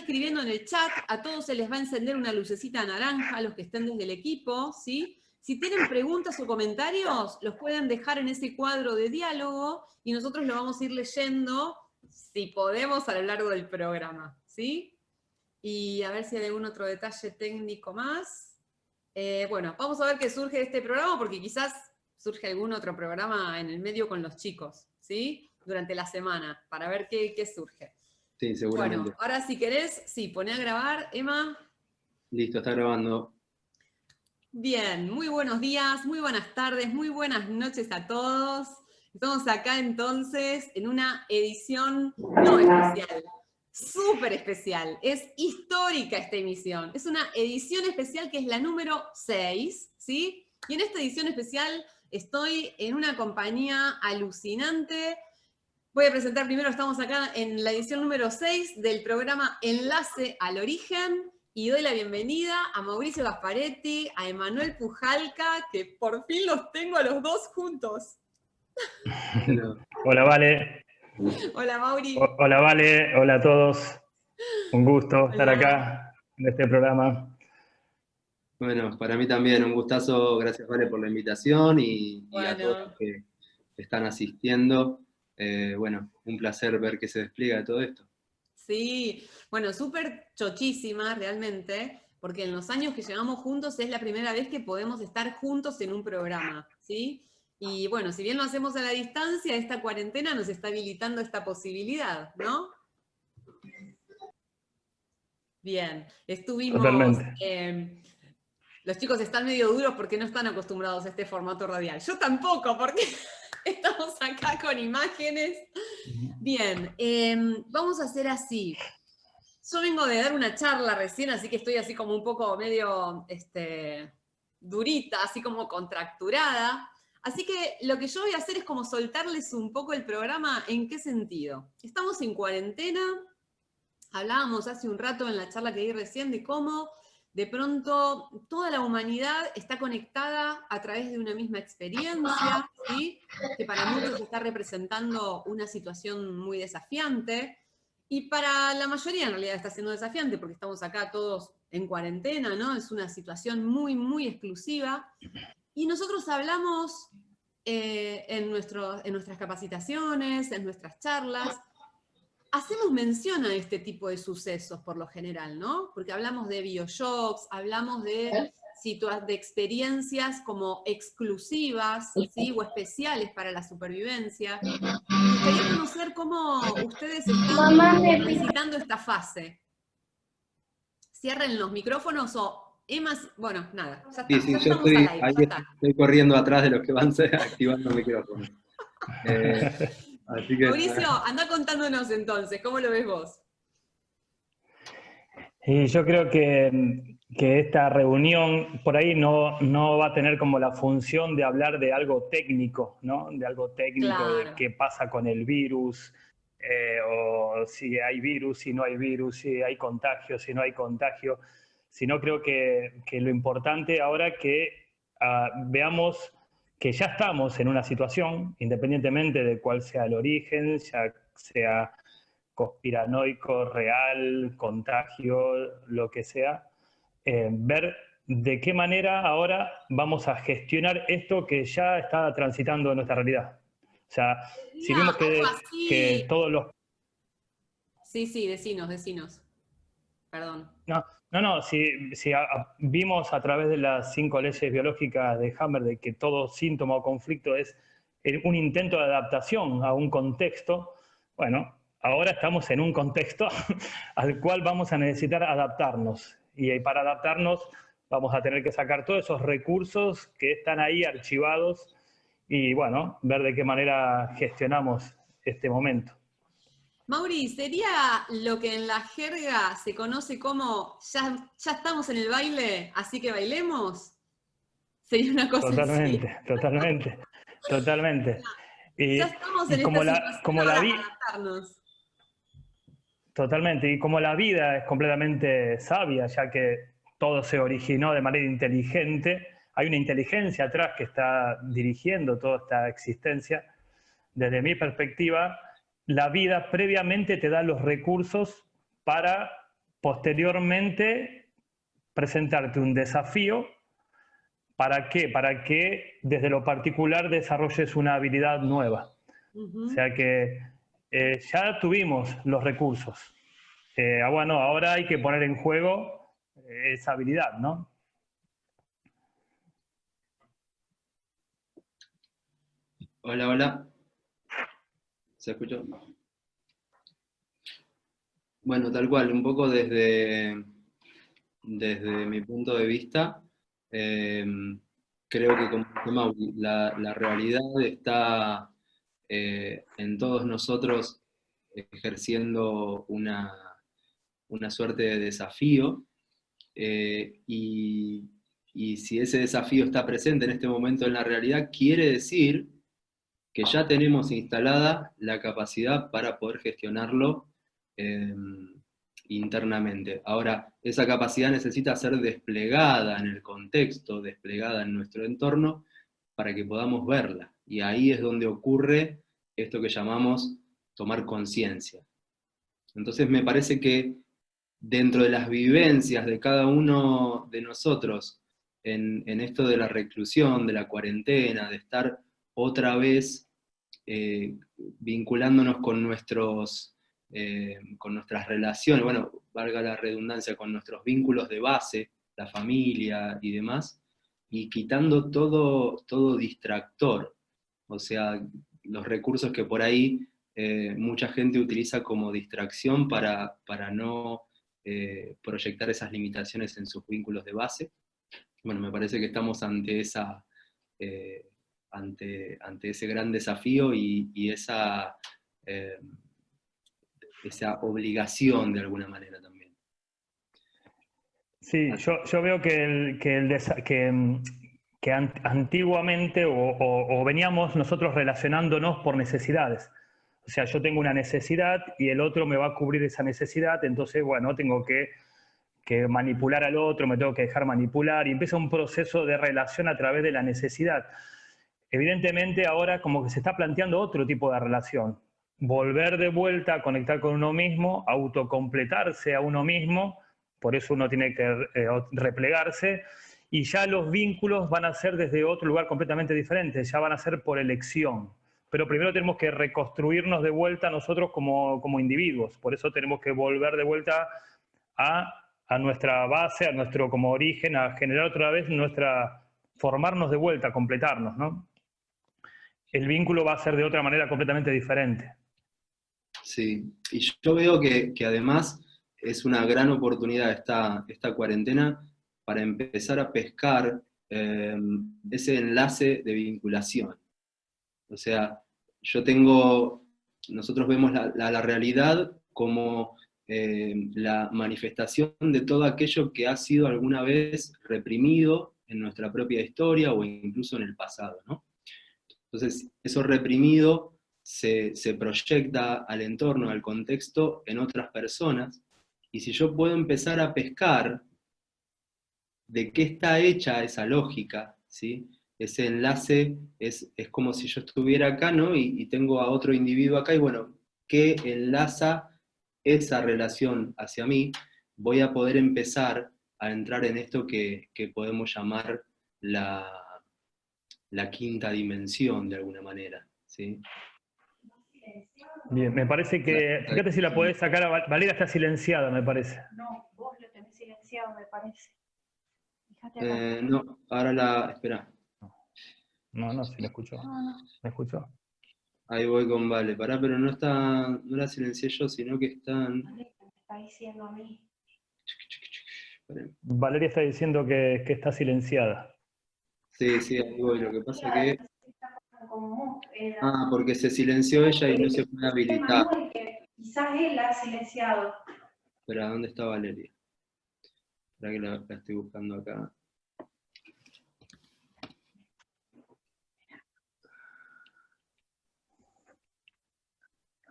escribiendo en el chat, a todos se les va a encender una lucecita naranja, a los que estén desde el equipo, ¿sí? Si tienen preguntas o comentarios, los pueden dejar en ese cuadro de diálogo y nosotros lo vamos a ir leyendo, si podemos, a lo largo del programa, ¿sí? Y a ver si hay algún otro detalle técnico más. Bueno, vamos a ver qué surge de este programa, porque quizás surge algún otro programa en el medio con los chicos, ¿sí? Durante la semana, para ver qué surge. Sí, seguramente. Bueno, ahora si querés, sí, poné a grabar, Emma. Listo, está grabando. Bien, muy buenos días, muy buenas tardes, muy buenas noches a todos. Estamos acá entonces en una edición no especial, súper especial. Es histórica esta emisión. Es una edición especial que es la número 6, ¿sí? Y en esta edición especial estoy en una compañía alucinante. Voy a presentar primero, estamos acá en la edición número 6 del programa Enlace al Origen, y doy la bienvenida a Mauricio Gasparetti, a Emanuel Pujalca, que por fin los tengo a los dos juntos. Hola, Vale. Hola, Mauri. Hola, Vale. Hola a todos. Un gusto estar Hola. acá en este programa. Bueno, para mí también un gustazo. Gracias, Vale, por la invitación y a todos los que están asistiendo. Bueno, un placer ver que se despliega de todo esto. Sí, bueno, súper chochísima realmente, porque en los años que llevamos juntos es la primera vez que podemos estar juntos en un programa, ¿sí? Y bueno, si bien lo hacemos a la distancia, esta cuarentena nos está habilitando esta posibilidad, ¿no? Bien, estuvimos... Totalmente. Los chicos están medio duros porque no están acostumbrados a este formato radial. Yo tampoco, porque estamos acá con imágenes. Bien, vamos a hacer así. Yo vengo de dar una charla recién, así que estoy así como un poco medio durita, así como contracturada. Así que lo que yo voy a hacer es como soltarles un poco el programa. ¿En qué sentido? Estamos en cuarentena. Hablábamos hace un rato en la charla que di recién de cómo de pronto toda la humanidad está conectada a través de una misma experiencia, ¿sí? Que para muchos está representando una situación muy desafiante, y para la mayoría en realidad está siendo desafiante porque estamos acá todos en cuarentena, ¿no? Es una situación muy, muy exclusiva. Y nosotros hablamos en nuestras capacitaciones, en nuestras charlas, hacemos mención a este tipo de sucesos por lo general, ¿no? Porque hablamos de bioshocks, hablamos de experiencias como exclusivas, ¿sí? O especiales para la supervivencia. Me gustaría conocer cómo ustedes están transitando esta fase. Cierren los micrófonos o Emma, bueno, nada, ya está, Sí, ya yo estamos al aire, ahí ya está. estoy corriendo atrás de los que van activando el micrófono. Así que, Mauricio, anda contándonos entonces, ¿cómo lo ves vos? Y yo creo que esta reunión por ahí no va a tener como la función de hablar de algo técnico, ¿no? De algo técnico, Claro. de qué pasa con el virus, o si hay virus, si no hay virus, si hay contagio, si no hay contagio. Sino creo que lo importante ahora es que veamos que ya estamos en una situación, independientemente de cuál sea el origen, ya sea conspiranoico, real, contagio, lo que sea, ver de qué manera ahora vamos a gestionar esto que ya está transitando en nuestra realidad. O sea, si vimos que todos los... Sí, decinos. Perdón. Si vimos a través de las 5 leyes biológicas de Hammer de que todo síntoma o conflicto es un intento de adaptación a un contexto, bueno, ahora estamos en un contexto al cual vamos a necesitar adaptarnos. Y para adaptarnos vamos a tener que sacar todos esos recursos que están ahí archivados y, bueno, ver de qué manera gestionamos este momento. Mauri, ¿sería lo que en la jerga se conoce como ya estamos en el baile, así que bailemos? ¿Sería una cosa Totalmente, así? totalmente. Ya estamos en esta situación, ahora adaptarnos. Totalmente, y como la vida es completamente sabia, ya que todo se originó de manera inteligente, hay una inteligencia atrás que está dirigiendo toda esta existencia. Desde mi perspectiva, la vida previamente te da los recursos para posteriormente presentarte un desafío. ¿Para qué? Para que desde lo particular desarrolles una habilidad nueva. O sea que ya tuvimos los recursos. Bueno, ahora hay que poner en juego esa habilidad, ¿no? Hola, hola. ¿Se escuchó? Bueno, tal cual, un poco desde mi punto de vista, creo que como dice Mauri, la realidad está en todos nosotros ejerciendo una suerte de desafío, y si ese desafío está presente en este momento en la realidad, quiere decir que ya tenemos instalada la capacidad para poder gestionarlo eh, internamente. Ahora, esa capacidad necesita ser desplegada en el contexto, desplegada en nuestro entorno, para que podamos verla. Y ahí es donde ocurre esto que llamamos tomar conciencia. Entonces me parece que dentro de las vivencias de cada uno de nosotros, en esto de la reclusión, de la cuarentena, de estar otra vez vinculándonos con nuestras relaciones, bueno, valga la redundancia, con nuestros vínculos de base, la familia y demás, y quitando todo distractor, o sea, los recursos que por ahí mucha gente utiliza como distracción para no proyectar esas limitaciones en sus vínculos de base. Bueno, me parece que estamos ante ese gran desafío y esa obligación de alguna manera también. Sí, yo veo que antiguamente o veníamos nosotros relacionándonos por necesidades. O sea, yo tengo una necesidad y el otro me va a cubrir esa necesidad, entonces, bueno, tengo que manipular al otro, me tengo que dejar manipular, y empieza un proceso de relación a través de la necesidad. Evidentemente ahora como que se está planteando otro tipo de relación. Volver de vuelta a conectar con uno mismo, autocompletarse a uno mismo, por eso uno tiene que replegarse, y ya los vínculos van a ser desde otro lugar completamente diferente, ya van a ser por elección. Pero primero tenemos que reconstruirnos de vuelta nosotros como individuos, por eso tenemos que volver de vuelta a nuestra base, a nuestro como origen, a generar otra vez formarnos de vuelta, completarnos, ¿no? El vínculo va a ser de otra manera completamente diferente. Sí, y yo veo que además es una gran oportunidad esta cuarentena para empezar a pescar ese enlace de vinculación. O sea, nosotros vemos la realidad como la manifestación de todo aquello que ha sido alguna vez reprimido en nuestra propia historia o incluso en el pasado, ¿no? Entonces, eso reprimido se proyecta al entorno, al contexto, en otras personas, y si yo puedo empezar a pescar de qué está hecha esa lógica, ¿sí? Ese enlace es como si yo estuviera acá, ¿no? Y tengo a otro individuo acá, y bueno, ¿qué enlaza esa relación hacia mí? Voy a poder empezar a entrar en esto que podemos llamar la quinta dimensión, de alguna manera, ¿sí? Bien, me parece que, fíjate si la podés sacar, Valeria está silenciada, me parece. No, vos lo tenés silenciado, me parece. Fíjate acá. No, espera. No, si la escuchó. No. ¿Me escuchó? Ahí voy con Vale, pará, pero no la silencié yo, sino que están... Me está diciendo a mí. Valeria está diciendo que está silenciada. Sí, ahí voy, lo que pasa que... porque se silenció ella y no se puede habilitar. Quizás él la ha silenciado. Espera, ¿dónde está Valeria? Espera que la estoy buscando acá.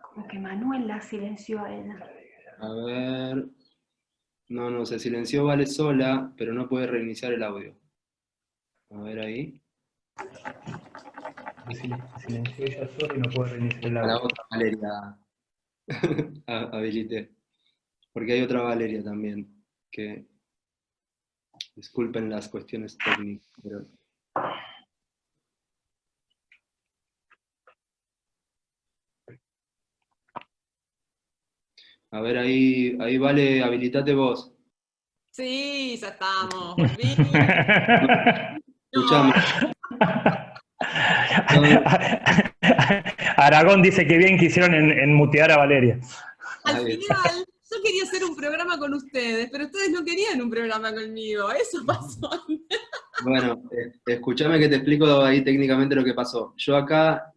Como que Manuel la silenció a ella. A ver... No, se silenció Vale sola, pero no puede reiniciar el audio. A ver ahí. Se silenció ella sola y no puede reiniciar el A la audio. otra Valeria habilité. porque hay otra Valeria también, que disculpen las cuestiones técnicas, pero... A ver, ahí Vale, habilitate vos. Sí, ya estamos, volví. Escuchame. Aragón dice que bien que hicieron en mutear a Valeria. Al final, yo quería hacer un programa con ustedes, pero ustedes no querían un programa conmigo, eso pasó. Bueno, escúchame que te explico ahí técnicamente lo que pasó. Yo acá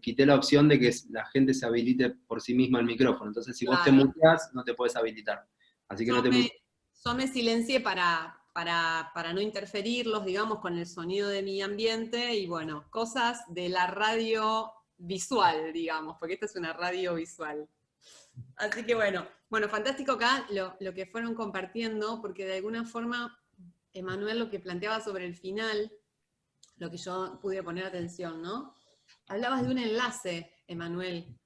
quité la opción de que la gente se habilite por sí misma el micrófono. Entonces, si vos te Claro. muteás, no te puedes habilitar. Así que no te mutees. Yo me silencié para no interferirlos, digamos, con el sonido de mi ambiente, y bueno, cosas de la radio visual, digamos, porque esta es una radio visual. Así que bueno, fantástico acá lo que fueron compartiendo, porque de alguna forma, Emanuel, lo que planteaba sobre el final, lo que yo pude poner atención, ¿no? Hablabas de un enlace, Emanuel,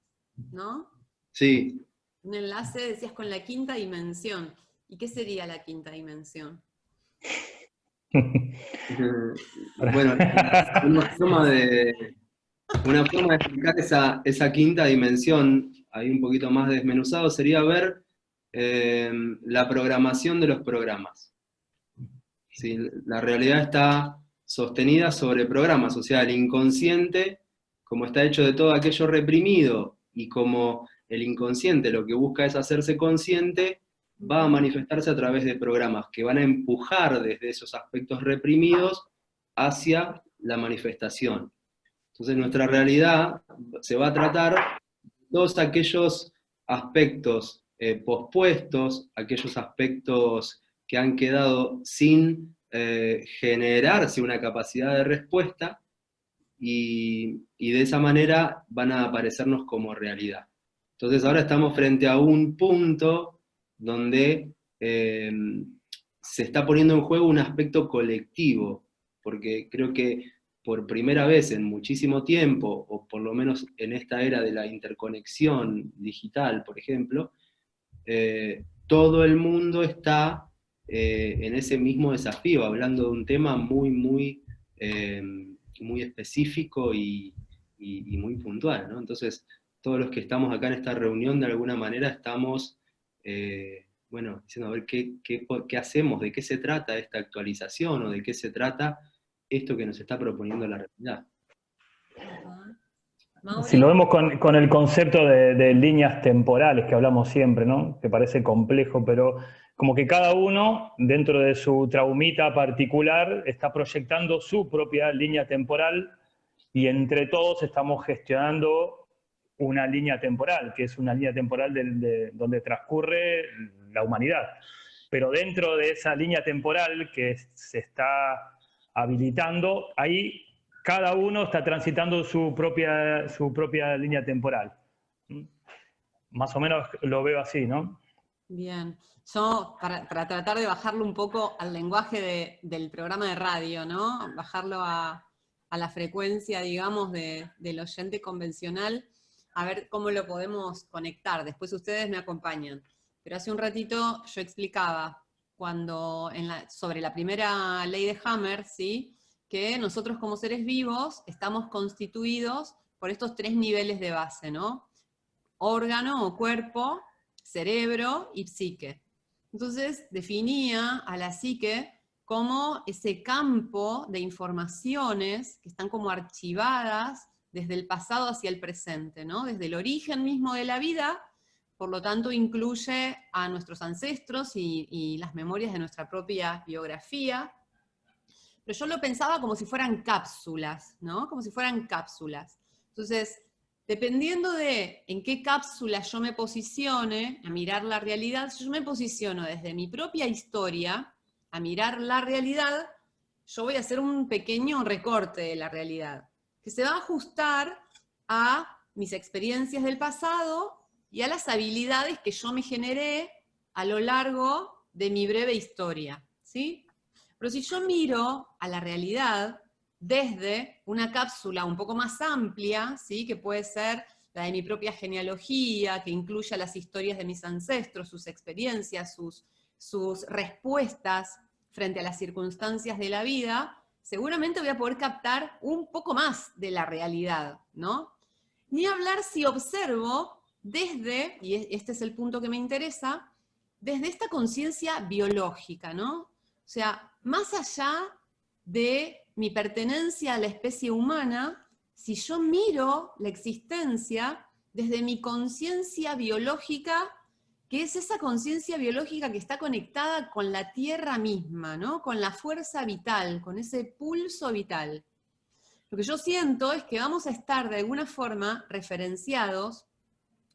¿no? Sí. Un enlace, decías, con la quinta dimensión. ¿Y qué sería la quinta dimensión? Bueno, una forma de explicar esa quinta dimensión, ahí un poquito más desmenuzado, sería ver la programación de los programas. ¿Sí? La realidad está sostenida sobre programas, o sea, el inconsciente, como está hecho de todo aquello reprimido, y como el inconsciente lo que busca es hacerse consciente, va a manifestarse a través de programas que van a empujar desde esos aspectos reprimidos hacia la manifestación. Entonces nuestra realidad se va a tratar de todos aquellos aspectos pospuestos, aquellos aspectos que han quedado sin generarse una capacidad de respuesta, y de esa manera van a aparecernos como realidad. Entonces ahora estamos frente a un punto donde se está poniendo en juego un aspecto colectivo, porque creo que por primera vez en muchísimo tiempo, o por lo menos en esta era de la interconexión digital, por ejemplo, todo el mundo está en ese mismo desafío, hablando de un tema muy, muy, muy específico y muy puntual, ¿no? Entonces, todos los que estamos acá en esta reunión, de alguna manera estamos, diciendo a ver qué hacemos, de qué se trata esta actualización, o de qué se trata esto que nos está proponiendo la realidad. Si lo vemos con el concepto de líneas temporales que hablamos siempre, ¿no? Que parece complejo, pero como que cada uno, dentro de su traumita particular, está proyectando su propia línea temporal, y entre todos estamos gestionando una línea temporal, que es una línea temporal donde transcurre la humanidad. Pero dentro de esa línea temporal que se está habilitando, ahí cada uno está transitando su propia línea temporal. Más o menos lo veo así, ¿no? Bien. Yo, para tratar de bajarlo un poco al lenguaje del programa de radio, ¿no? Bajarlo a la frecuencia, digamos, del oyente convencional, a ver cómo lo podemos conectar. Después ustedes me acompañan. Pero hace un ratito yo explicaba, sobre la primera ley de Hammer, ¿sí?, que nosotros como seres vivos estamos constituidos por estos 3 niveles de base, ¿no? Órgano o cuerpo, cerebro y psique. Entonces definía a la psique como ese campo de informaciones que están como archivadas desde el pasado hacia el presente, ¿no? Desde el origen mismo de la vida, por lo tanto incluye a nuestros ancestros y las memorias de nuestra propia biografía. Pero yo lo pensaba como si fueran cápsulas, ¿no? Como si fueran cápsulas. Entonces, dependiendo de en qué cápsula yo me posicione a mirar la realidad, si yo me posiciono desde mi propia historia a mirar la realidad, yo voy a hacer un pequeño recorte de la realidad, que se va a ajustar a mis experiencias del pasado y a las habilidades que yo me generé a lo largo de mi breve historia, ¿sí? Pero si yo miro a la realidad desde una cápsula un poco más amplia, ¿sí?, que puede ser la de mi propia genealogía, que incluya las historias de mis ancestros, sus experiencias, sus respuestas frente a las circunstancias de la vida, seguramente voy a poder captar un poco más de la realidad, ¿no? Ni hablar si observo desde, y este es el punto que me interesa, desde esta conciencia biológica, ¿no? O sea, más allá de mi pertenencia a la especie humana, si yo miro la existencia desde mi conciencia biológica, que es esa conciencia biológica que está conectada con la tierra misma, ¿no? Con la fuerza vital, con ese pulso vital. Lo que yo siento es que vamos a estar de alguna forma referenciados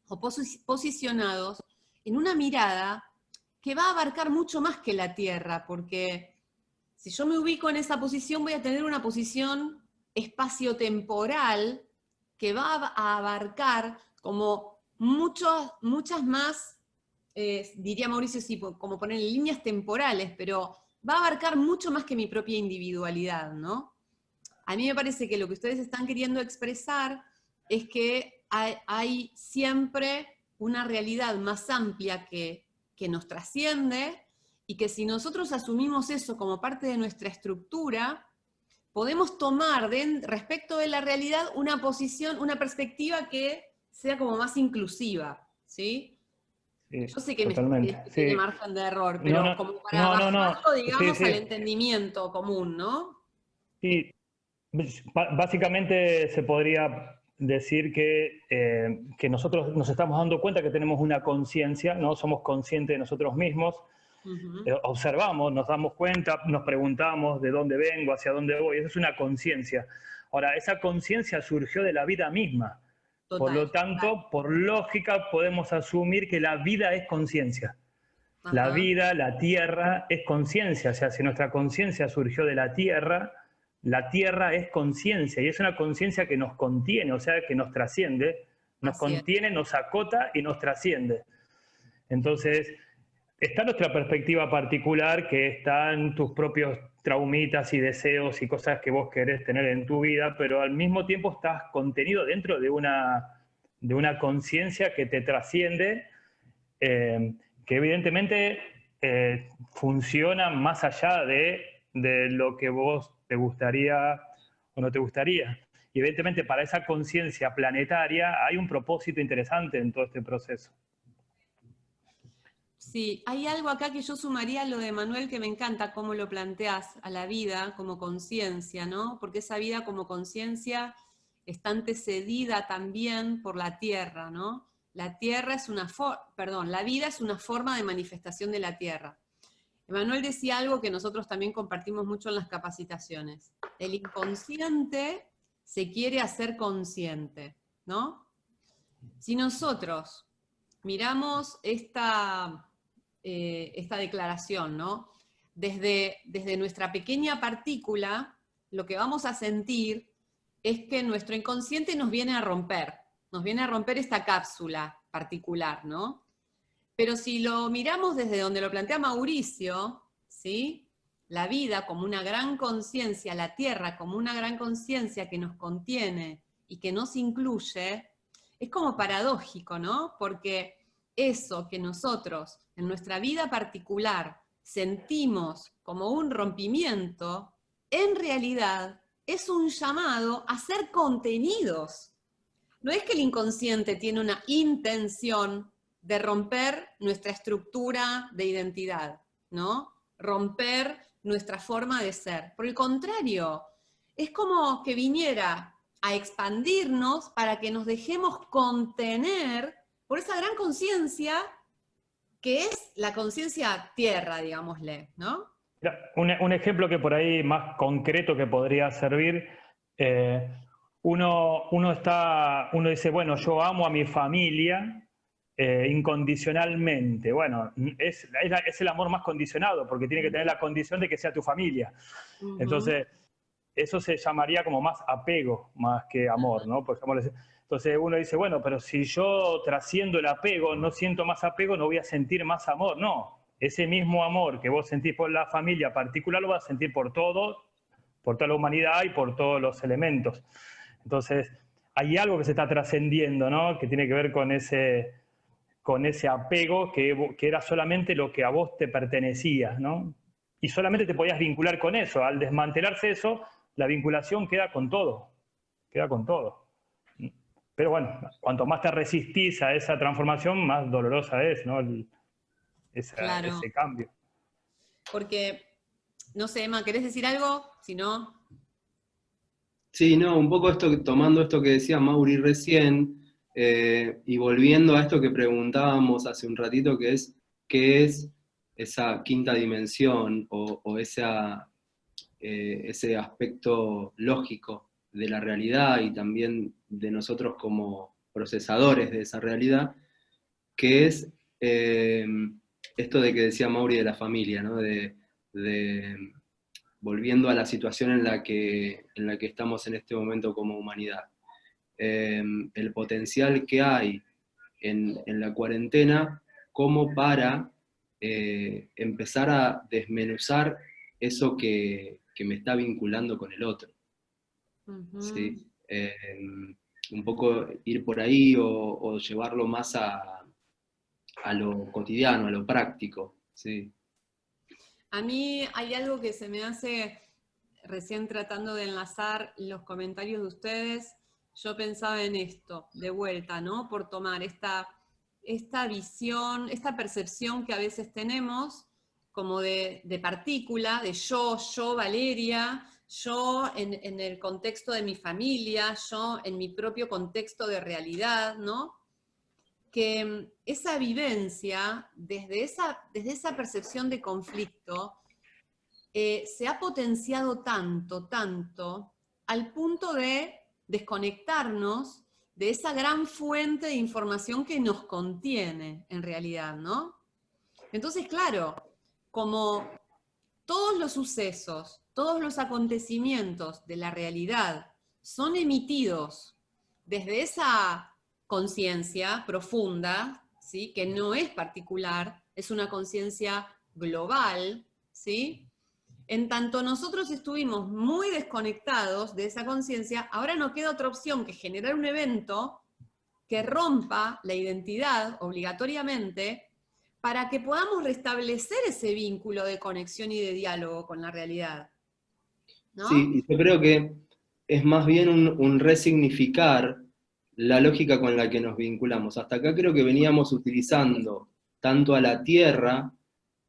o posicionados en una mirada que va a abarcar mucho más que la tierra, porque si yo me ubico en esa posición voy a tener una posición espaciotemporal que va a abarcar como muchas más, diría Mauricio, sí, como poner en líneas temporales, pero va a abarcar mucho más que mi propia individualidad, ¿no? A mí me parece que lo que ustedes están queriendo expresar es que hay siempre una realidad más amplia que nos trasciende, y que si nosotros asumimos eso como parte de nuestra estructura, podemos tomar respecto de la realidad una posición, una perspectiva que sea como más inclusiva, ¿sí? Sí, Yo sé que totalmente. tiene Sí. margen de error, pero No, como para bajarlo, digamos, Sí, al sí. entendimiento común, ¿no? Sí, básicamente se podría decir que nosotros nos estamos dando cuenta que tenemos una conciencia, ¿no? Somos conscientes de nosotros mismos, observamos, nos damos cuenta, nos preguntamos de dónde vengo, hacia dónde voy. Eso es una conciencia. Ahora, esa conciencia surgió de la vida misma. Total, por lo tanto, total. por lógica, podemos asumir que la vida es conciencia. La vida, la tierra, es conciencia. O sea, si nuestra conciencia surgió de la tierra es conciencia. Y es una conciencia que nos contiene, o sea, que nos trasciende. Nos contiene, nos acota y nos trasciende. Entonces, está nuestra perspectiva particular, que están tus propios traumitas y deseos y cosas que vos querés tener en tu vida, pero al mismo tiempo estás contenido dentro de una conciencia que te trasciende, que evidentemente funciona más allá de lo que vos te gustaría o no te gustaría. Y evidentemente para esa conciencia planetaria hay un propósito interesante en todo este proceso. Sí, hay algo acá que yo sumaría a lo de Manuel, que me encanta cómo lo planteás, a la vida como conciencia, ¿no? Porque esa vida como conciencia está antecedida también por la tierra, ¿no? La tierra es la vida es una forma de manifestación de la tierra. Manuel decía algo que nosotros también compartimos mucho en las capacitaciones. El inconsciente se quiere hacer consciente, ¿no? Si nosotros miramos esta declaración, ¿no? Desde nuestra pequeña partícula, lo que vamos a sentir es que nuestro inconsciente nos viene a romper esta cápsula particular, ¿no? Pero si lo miramos desde donde lo plantea Mauricio, ¿sí? La vida como una gran conciencia, la tierra como una gran conciencia que nos contiene y que nos incluye, es como paradójico, ¿no? Porque eso que nosotros en nuestra vida particular sentimos como un rompimiento, en realidad es un llamado a ser contenidos. No es que el inconsciente tiene una intención de romper nuestra estructura de identidad, ¿no? Romper nuestra forma de ser. Por el contrario, es como que viniera a expandirnos para que nos dejemos contener por esa gran conciencia que es la conciencia tierra, digámosle, ¿no? Un ejemplo que por ahí más concreto que podría servir, uno dice, bueno, yo amo a mi familia incondicionalmente. Bueno, es el amor más condicionado, porque tiene que tener la condición de que sea tu familia. Entonces, eso se llamaría como más apego, más que amor, ¿no? Entonces uno dice, bueno, pero si yo trasciendo el apego, no siento más apego, no voy a sentir más amor. No, ese mismo amor que vos sentís por la familia particular lo vas a sentir por toda la humanidad y por todos los elementos. Entonces, hay algo que se está trascendiendo, ¿no? Que tiene que ver con ese apego que era solamente lo que a vos te pertenecía, ¿no? Y solamente te podías vincular con eso. Al desmantelarse eso, la vinculación queda con todo. Queda con todo. Pero bueno, cuanto más te resistís a esa transformación, más dolorosa es, ¿no? Claro. Ese cambio. Porque, no sé, Emma, ¿querés decir algo? Si no... Sí, no, un poco tomando esto que decía Mauri recién, y volviendo a esto que preguntábamos hace un ratito, que es, ¿qué es esa quinta dimensión o ese aspecto lógico de la realidad y también de nosotros como procesadores de esa realidad, que es esto de que decía Mauri de la familia, ¿no? Volviendo a la situación en la que estamos en este momento como humanidad. El potencial que hay en la cuarentena como para empezar a desmenuzar eso que me está vinculando con el otro. ¿Sí? Un poco ir por ahí o llevarlo más a lo cotidiano, a lo práctico. ¿Sí? A mí hay algo que se me hace, recién tratando de enlazar los comentarios de ustedes, yo pensaba en esto, de vuelta, ¿no? Por tomar esta visión, esta percepción que a veces tenemos, como de partícula, de yo, Valeria, yo en el contexto de mi familia, yo en mi propio contexto de realidad, ¿no? Que esa vivencia, desde esa percepción de conflicto, se ha potenciado tanto, al punto de desconectarnos de esa gran fuente de información que nos contiene, en realidad, ¿no? Entonces, claro, como todos los sucesos, todos los acontecimientos de la realidad son emitidos desde esa conciencia profunda, ¿sí? Que no es particular, es una conciencia global, ¿sí? En tanto nosotros estuvimos muy desconectados de esa conciencia, ahora no queda otra opción que generar un evento que rompa la identidad obligatoriamente para que podamos restablecer ese vínculo de conexión y de diálogo con la realidad, ¿no? Sí, y yo creo que es más bien un resignificar la lógica con la que nos vinculamos. Hasta acá creo que veníamos utilizando tanto a la tierra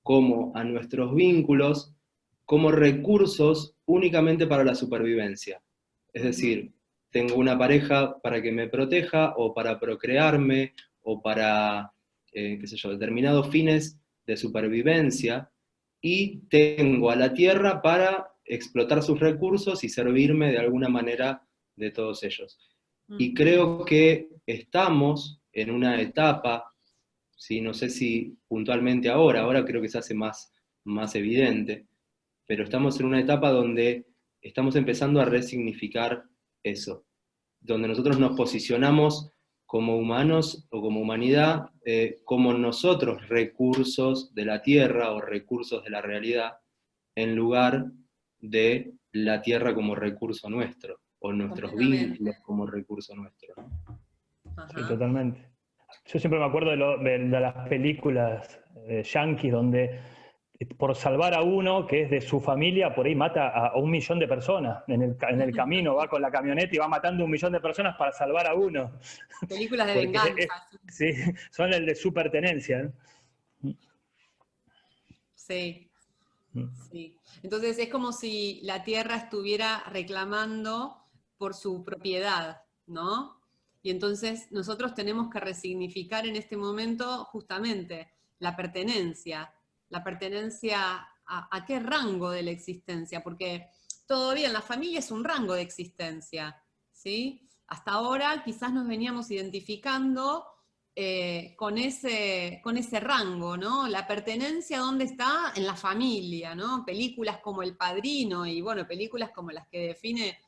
como a nuestros vínculos como recursos únicamente para la supervivencia. Es decir, tengo una pareja para que me proteja o para procrearme o para, qué sé yo, determinados fines de supervivencia, y tengo a la tierra para explotar sus recursos y servirme de alguna manera de todos ellos. Y creo que estamos en una etapa, ¿sí? No sé si puntualmente ahora creo que se hace más evidente, pero estamos en una etapa donde estamos empezando a resignificar eso, donde nosotros nos posicionamos como humanos o como humanidad, como nosotros recursos de la tierra o recursos de la realidad, en lugar de la tierra como recurso nuestro, o nuestros vínculos como recurso nuestro, ¿no? Sí, totalmente. Yo siempre me acuerdo de las películas yanquis donde por salvar a uno que es de su familia, por ahí mata a 1 millón de personas. En el camino va con la camioneta y va matando 1 millón de personas para salvar a uno. Películas de venganza. Sí, son el de su pertenencia, ¿no? Sí, sí. Entonces es como si la tierra estuviera reclamando por su propiedad, ¿no? Y entonces nosotros tenemos que resignificar en este momento justamente la pertenencia a qué rango de la existencia, porque todo bien, la familia es un rango de existencia, ¿sí? Hasta ahora quizás nos veníamos identificando con ese rango, ¿no? La pertenencia, ¿dónde está? En la familia, ¿no? Películas como El Padrino y, bueno, películas como las que define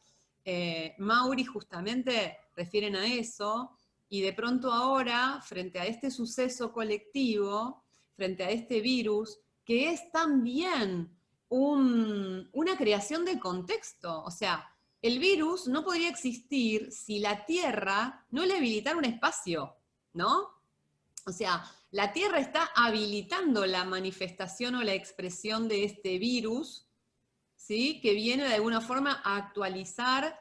Mauri justamente refieren a eso, y de pronto ahora, frente a este suceso colectivo, frente a este virus, que es también una creación de contexto, o sea, el virus no podría existir si la Tierra no le habilitara un espacio, ¿no? O sea, la Tierra está habilitando la manifestación o la expresión de este virus, ¿sí? Que viene de alguna forma a actualizar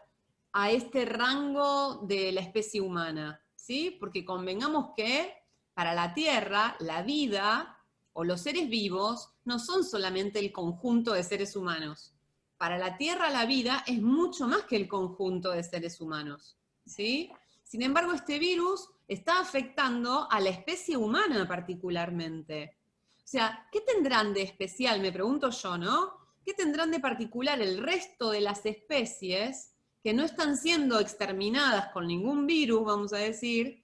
a este rango de la especie humana, ¿sí? Porque convengamos que para la Tierra, la vida o los seres vivos no son solamente el conjunto de seres humanos. Para la Tierra la vida es mucho más que el conjunto de seres humanos, ¿sí? Sin embargo, este virus está afectando a la especie humana particularmente. O sea, ¿qué tendrán de especial, me pregunto yo, ¿no? ¿Qué tendrán de particular el resto de las especies que no están siendo exterminadas con ningún virus, vamos a decir,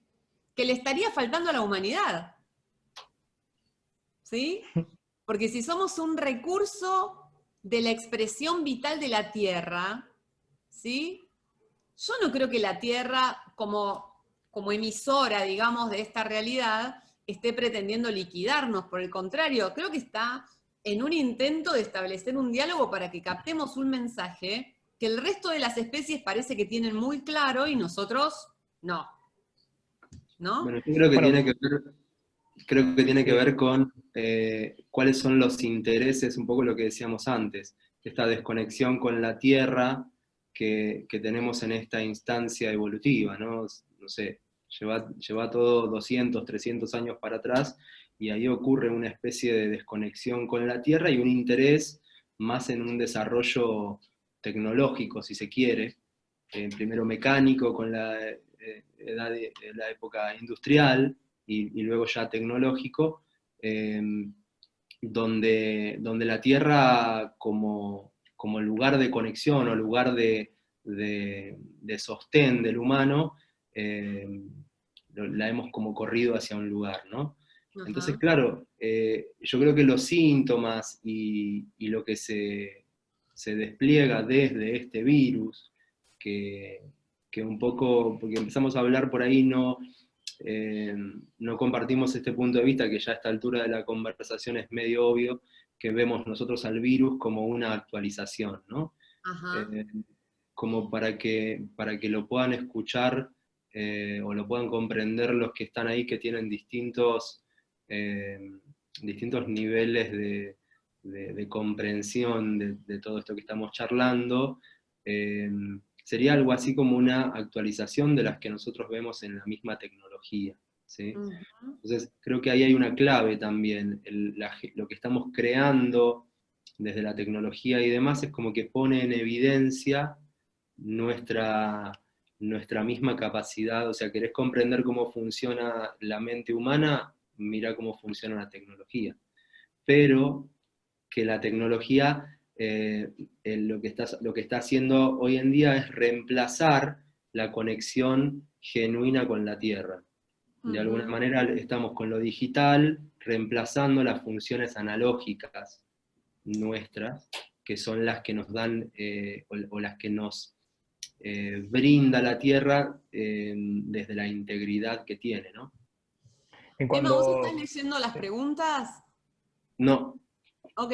que le estaría faltando a la humanidad? ¿Sí? Porque si somos un recurso de la expresión vital de la Tierra, ¿sí? Yo no creo que la Tierra, como emisora, digamos, de esta realidad, esté pretendiendo liquidarnos. Por el contrario, creo que está en un intento de establecer un diálogo para que captemos un mensaje que el resto de las especies parece que tienen muy claro y nosotros no. ¿No? Bueno, yo creo que Bueno, tiene que sí. ver con cuáles son los intereses, un poco lo que decíamos antes, esta desconexión con la Tierra que tenemos en esta instancia evolutiva, ¿no? No sé, lleva todo 200, 300 años para atrás, y ahí ocurre una especie de desconexión con la Tierra y un interés más en un desarrollo tecnológico, si se quiere, primero mecánico con la época industrial, y luego ya tecnológico, eh, donde la Tierra como lugar de conexión o lugar de sostén del humano, eh, la hemos como corrido hacia un lugar, ¿no? Entonces, Ajá. claro, yo creo que los síntomas y lo que se despliega desde este virus, que, que un poco, porque empezamos a hablar por ahí, no compartimos este punto de vista, que ya a esta altura de la conversación es medio obvio, que vemos nosotros al virus como una actualización, ¿no? Ajá. Eh, Como para que lo puedan escuchar, o lo puedan comprender los que están ahí, que tienen eh, distintos niveles de comprensión de todo esto que estamos charlando. eh, Sería algo así como una actualización de las que nosotros vemos en la misma tecnología, ¿sí? Ujú. Entonces, creo que ahí hay una clave también. Lo que estamos creando desde la tecnología y demás es como que pone en evidencia nuestra, nuestra misma capacidad. O sea, querés comprender cómo funciona la mente humana, mira cómo funciona la tecnología. Pero que la tecnología, lo que está haciendo hoy en día es reemplazar la conexión genuina con la Tierra. De alguna Ujú. manera estamos con lo digital reemplazando las funciones analógicas nuestras, que son las que nos dan, o las que nos brinda la Tierra, desde la integridad que tiene, ¿no? En Emma, ¿vos estás cuando... leyendo las preguntas? No, Ok,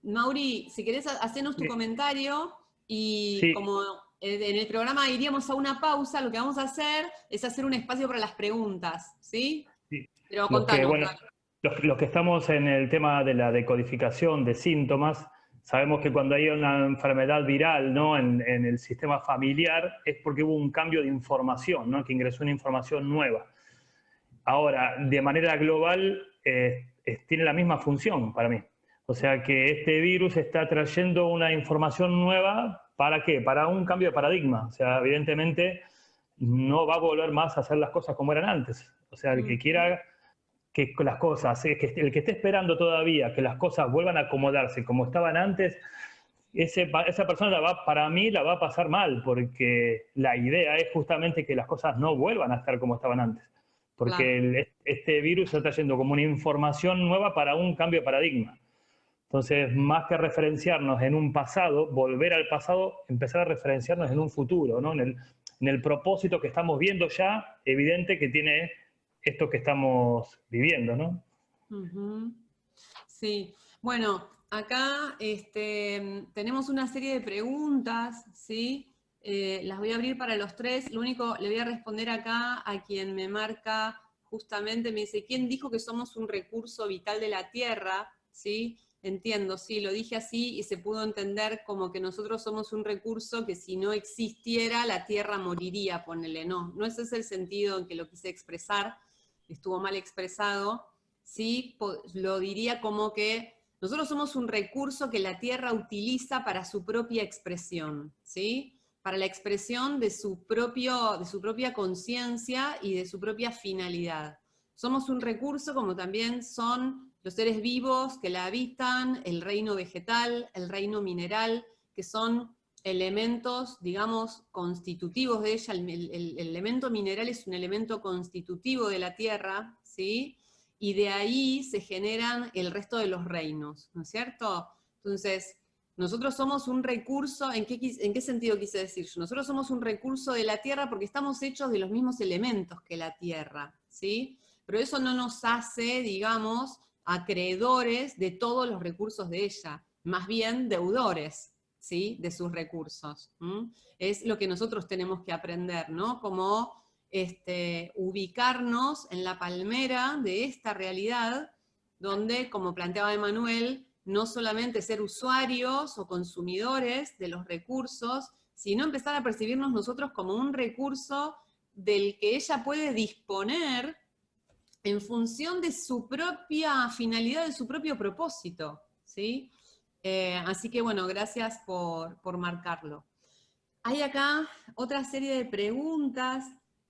Mauri, si querés, hacenos tu comentario y Sí, como en el programa iríamos a una pausa, lo que vamos a hacer es hacer un espacio para las preguntas, ¿sí? sí. Pero Los que, contanos, bueno, dale. los que estamos en el tema de la decodificación de síntomas, sabemos que cuando hay una enfermedad viral, ¿no?, en el sistema familiar, es porque hubo un cambio de información, ¿no?, que ingresó una información nueva. Ahora, de manera global, tiene la misma función para mí. O sea que este virus está trayendo una información nueva, ¿para qué? Para un cambio de paradigma. O sea, evidentemente no va a volver más a hacer las cosas como eran antes. O sea, el que Ujú. quiera que las cosas, el que esté esperando todavía que las cosas vuelvan a acomodarse como estaban antes, esa persona para mí la va a pasar mal, porque la idea es justamente que las cosas no vuelvan a estar como estaban antes. Claro. Porque este virus está trayendo como una información nueva para un cambio de paradigma. Entonces, más que referenciarnos en un pasado, volver al pasado, empezar a referenciarnos en un futuro, ¿no? En el propósito que estamos viendo ya, evidente que tiene esto que estamos viviendo, ¿no? Ujú. Sí, bueno, acá tenemos una serie de preguntas, ¿sí? las voy a abrir para los tres. Lo único, le voy a responder acá a quien me marca justamente, me dice, ¿quién dijo que somos un recurso vital de la Tierra? ¿Sí? Entiendo, sí, lo dije así y se pudo entender como que nosotros somos un recurso que si no existiera la Tierra moriría, ponele. No, no ese es el sentido en que lo quise expresar, estuvo mal expresado. Sí, lo diría como que nosotros somos un recurso que la Tierra utiliza para su propia expresión, ¿sí? Para la expresión de su propia conciencia y de su propia finalidad. Somos un recurso como también son los seres vivos que la habitan, el reino vegetal, el reino mineral, que son elementos, digamos, constitutivos de ella. El elemento mineral es un elemento constitutivo de la Tierra, ¿sí? Y de ahí se generan el resto de los reinos, ¿no es cierto? Entonces, nosotros somos un recurso, ¿en qué sentido quise decir yo? Nosotros somos un recurso de la Tierra porque estamos hechos de los mismos elementos que la Tierra, ¿sí? Pero eso no nos hace, digamos, acreedores de todos los recursos de ella, más bien deudores, ¿sí? De sus recursos. Es lo que nosotros tenemos que aprender, ¿no? Como ubicarnos en la palmera de esta realidad, donde, como planteaba Emanuel, no solamente ser usuarios o consumidores de los recursos, sino empezar a percibirnos nosotros como un recurso del que ella puede disponer en función de su propia finalidad, de su propio propósito, ¿sí? Así que bueno, gracias por marcarlo. Hay acá otra serie de preguntas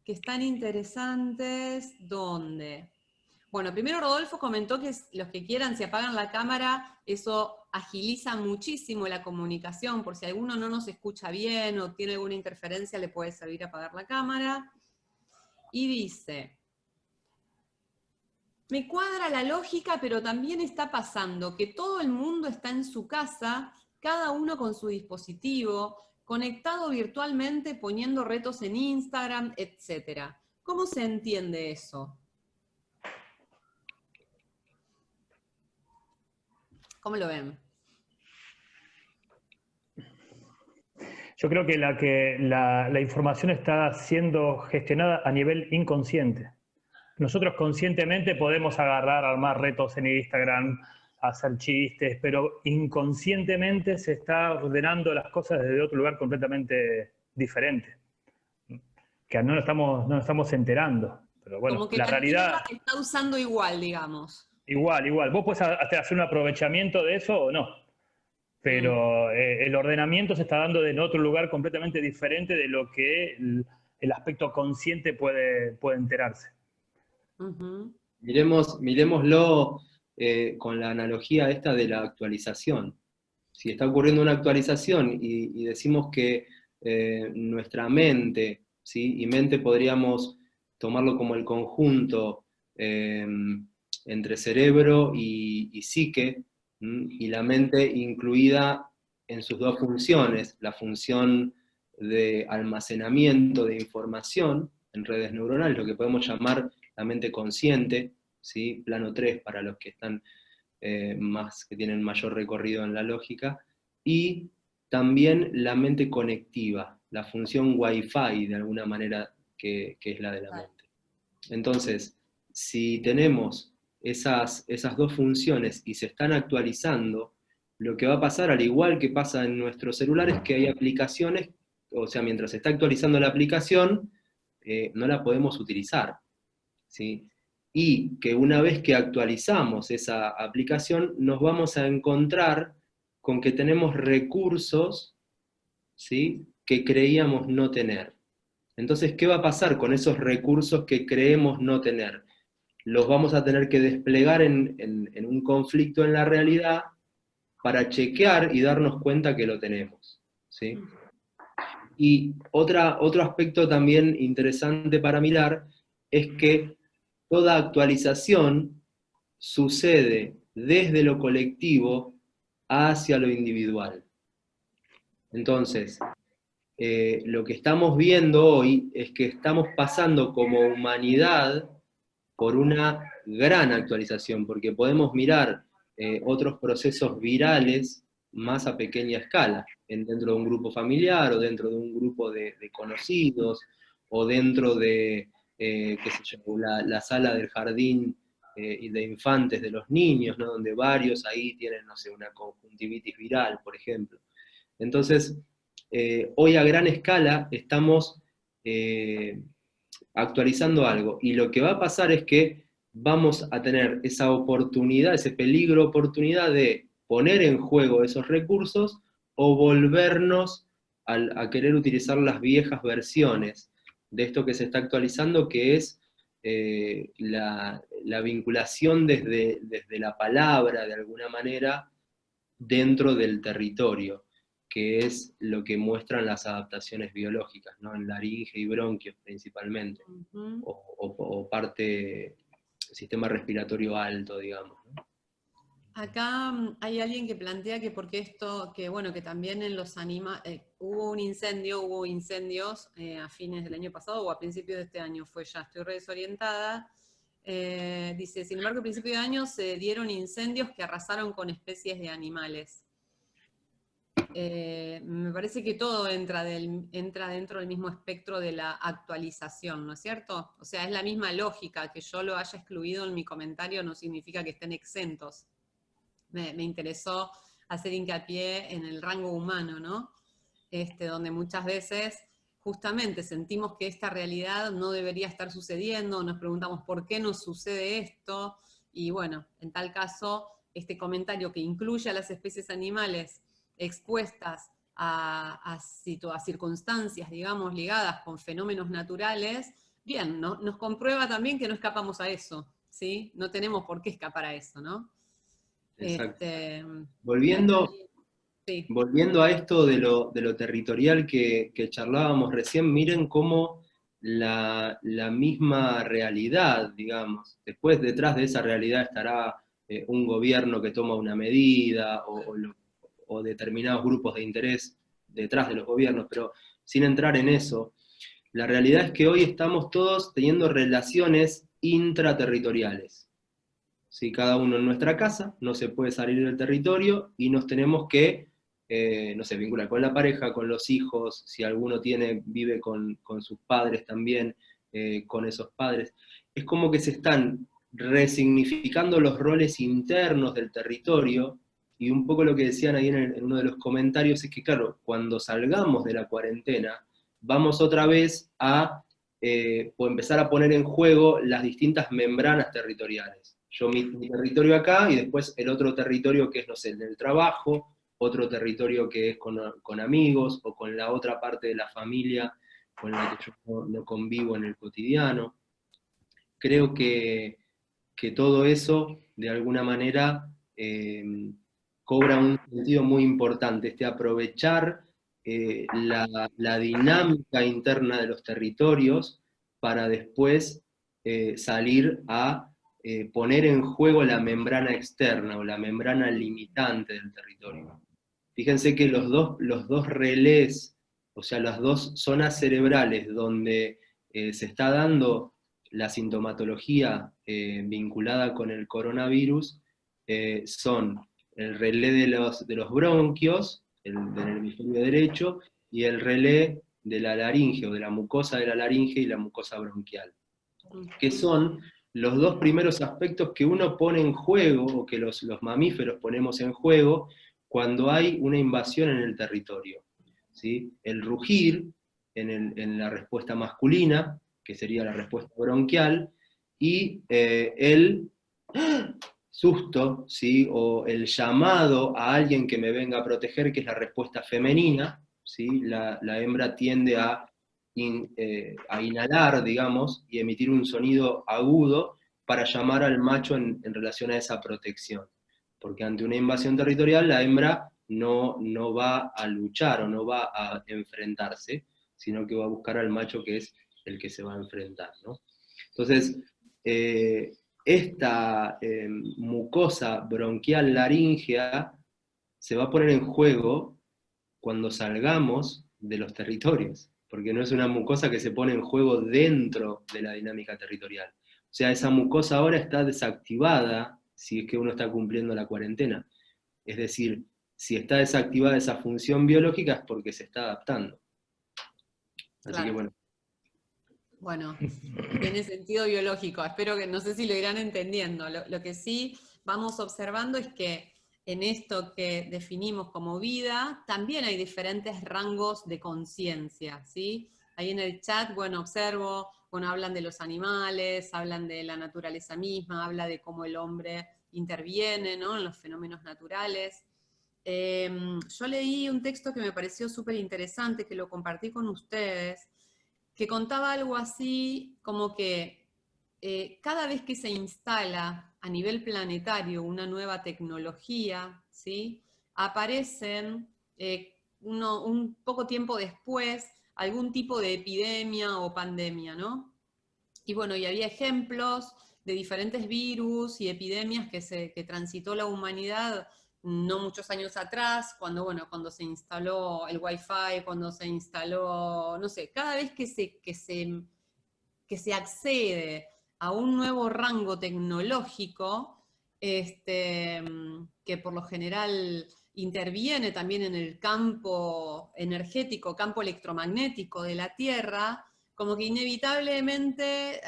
que están interesantes. ¿Dónde? Bueno, primero Rodolfo comentó que los que quieran, si apagan la cámara, eso agiliza muchísimo la comunicación, por si alguno no nos escucha bien o tiene alguna interferencia, le puede servir apagar la cámara. Y dice, me cuadra la lógica, pero también está pasando que todo el mundo está en su casa, cada uno con su dispositivo, conectado virtualmente, poniendo retos en Instagram, etc. ¿Cómo se entiende eso? ¿Cómo lo ven? Yo creo que la información está siendo gestionada a nivel inconsciente. Nosotros conscientemente podemos agarrar, armar retos en Instagram, hacer chistes, pero inconscientemente se está ordenando las cosas desde otro lugar completamente diferente, que no nos estamos enterando. Pero bueno, como que la realidad... Tierra está usando igual, digamos. Igual. Vos podés hacer un aprovechamiento de eso o no, pero el ordenamiento se está dando en otro lugar completamente diferente de lo que el aspecto consciente puede enterarse. Miremoslo con la analogía esta de la actualización. Si está ocurriendo una actualización y decimos que nuestra mente, ¿sí? Y mente podríamos tomarlo como el conjunto entre cerebro y psique, y la mente incluida en sus dos funciones, la función de almacenamiento de información en redes neuronales, lo que podemos llamar la mente consciente, ¿sí? Plano 3 para los que están que tienen mayor recorrido en la lógica, y también la mente conectiva, la función Wi-Fi de alguna manera que es la de la mente. Entonces, si tenemos esas dos funciones y se están actualizando, lo que va a pasar, al igual que pasa en nuestros celulares, es que hay aplicaciones, o sea, mientras se está actualizando la aplicación, no la podemos utilizar, ¿sí? Y que una vez que actualizamos esa aplicación, nos vamos a encontrar con que tenemos recursos, ¿sí? Que creíamos no tener. Entonces, ¿qué va a pasar con esos recursos que creemos no tener? Los vamos a tener que desplegar en un conflicto en la realidad para chequear y darnos cuenta que lo tenemos, ¿sí? Y otro aspecto también interesante para mirar es que toda actualización sucede desde lo colectivo hacia lo individual. Entonces, lo que estamos viendo hoy es que estamos pasando como humanidad por una gran actualización, porque podemos mirar otros procesos virales más a pequeña escala, dentro de un grupo familiar, o dentro de un grupo de conocidos, o dentro de, qué sé yo, la sala del jardín y de infantes de los niños, ¿no? Donde varios ahí tienen, no sé, una conjuntivitis viral, por ejemplo. Entonces, hoy a gran escala estamos actualizando algo, y lo que va a pasar es que vamos a tener esa oportunidad, ese peligro oportunidad de poner en juego esos recursos o volvernos a querer utilizar las viejas versiones de esto que se está actualizando, que es la vinculación desde la palabra, de alguna manera, dentro del territorio, que es lo que muestran las adaptaciones biológicas, ¿no? En laringe y bronquios principalmente, o parte sistema respiratorio alto, digamos, ¿no? Acá hay alguien que plantea que porque esto, que bueno, que también en los hubo incendios a fines del año pasado o a principios de este año, estoy re desorientada. Dice, sin embargo, a principios de año se dieron incendios que arrasaron con especies de animales. Me parece que todo entra dentro del mismo espectro de la actualización, ¿no es cierto? O sea, es la misma lógica, que yo lo haya excluido en mi comentario no significa que estén exentos. Me interesó hacer hincapié en el rango humano, ¿no? Donde muchas veces justamente sentimos que esta realidad no debería estar sucediendo, nos preguntamos por qué nos sucede esto, y bueno, en tal caso, este comentario que incluye a las especies animales expuestas a circunstancias, digamos, ligadas con fenómenos naturales, bien, ¿no? Nos comprueba también que no escapamos a eso, ¿sí? No tenemos por qué escapar a eso, ¿no? Exacto. Aquí, sí. Volviendo a esto de lo territorial que charlábamos recién, miren cómo la misma realidad, digamos, después detrás de esa realidad estará un gobierno que toma una medida, o determinados grupos de interés detrás de los gobiernos, pero sin entrar en eso, la realidad es que hoy estamos todos teniendo relaciones intraterritoriales. ¿Sí? Cada uno en nuestra casa, no se puede salir del territorio y nos tenemos que, no sé, vincular con la pareja, con los hijos, si alguno vive con sus padres también, con esos padres. Es como que se están resignificando los roles internos del territorio, y un poco lo que decían ahí en uno de los comentarios es que, claro, cuando salgamos de la cuarentena, vamos otra vez a empezar a poner en juego las distintas membranas territoriales. Yo mi territorio acá, y después el otro territorio que es, no sé, el del trabajo, otro territorio que es con amigos, o con la otra parte de la familia con la que yo no convivo en el cotidiano. Creo que todo eso, de alguna manera, cobra un sentido muy importante, aprovechar la dinámica interna de los territorios para después salir a poner en juego la membrana externa o la membrana limitante del territorio. Fíjense que los dos relés, o sea, las dos zonas cerebrales donde se está dando la sintomatología vinculada con el coronavirus, son el relé de los bronquios, del hemisferio derecho, y el relé de la laringe, o de la mucosa de la laringe y la mucosa bronquial, que son los dos primeros aspectos que uno pone en juego, o que los mamíferos ponemos en juego, cuando hay una invasión en el territorio. ¿Sí? El rugir en la respuesta masculina, que sería la respuesta bronquial, y el susto, ¿sí? O el llamado a alguien que me venga a proteger, que es la respuesta femenina. ¿Sí? La hembra tiende a inhalar, digamos, y emitir un sonido agudo para llamar al macho en relación a esa protección. Porque ante una invasión territorial la hembra no va a luchar o no va a enfrentarse, sino que va a buscar al macho, que es el que se va a enfrentar, ¿no? Entonces, esta mucosa bronquial laríngea se va a poner en juego cuando salgamos de los territorios, porque no es una mucosa que se pone en juego dentro de la dinámica territorial. O sea, esa mucosa ahora está desactivada si es que uno está cumpliendo la cuarentena. Es decir, si está desactivada esa función biológica es porque se está adaptando. Así Claro. que bueno. Bueno, tiene sentido biológico. Espero que, no sé si lo irán entendiendo. Lo que sí vamos observando es que en esto que definimos como vida, también hay diferentes rangos de conciencia, ¿sí? Ahí en el chat, bueno, observo, bueno, hablan de los animales, hablan de la naturaleza misma, habla de cómo el hombre interviene, ¿no?, en los fenómenos naturales. Yo leí un texto que me pareció súper interesante, que lo compartí con ustedes, que contaba algo así como que cada vez que se instala a nivel planetario una nueva tecnología, ¿sí?, aparecen un poco tiempo después algún tipo de epidemia o pandemia, ¿no? Y bueno, y había ejemplos de diferentes virus y epidemias que transitó la humanidad no muchos años atrás, cuando, bueno, cuando se instaló el Wi-Fi, cuando se instaló, no sé, cada vez que se accede a un nuevo rango tecnológico, que por lo general interviene también en el campo energético, campo electromagnético de la Tierra, como que inevitablemente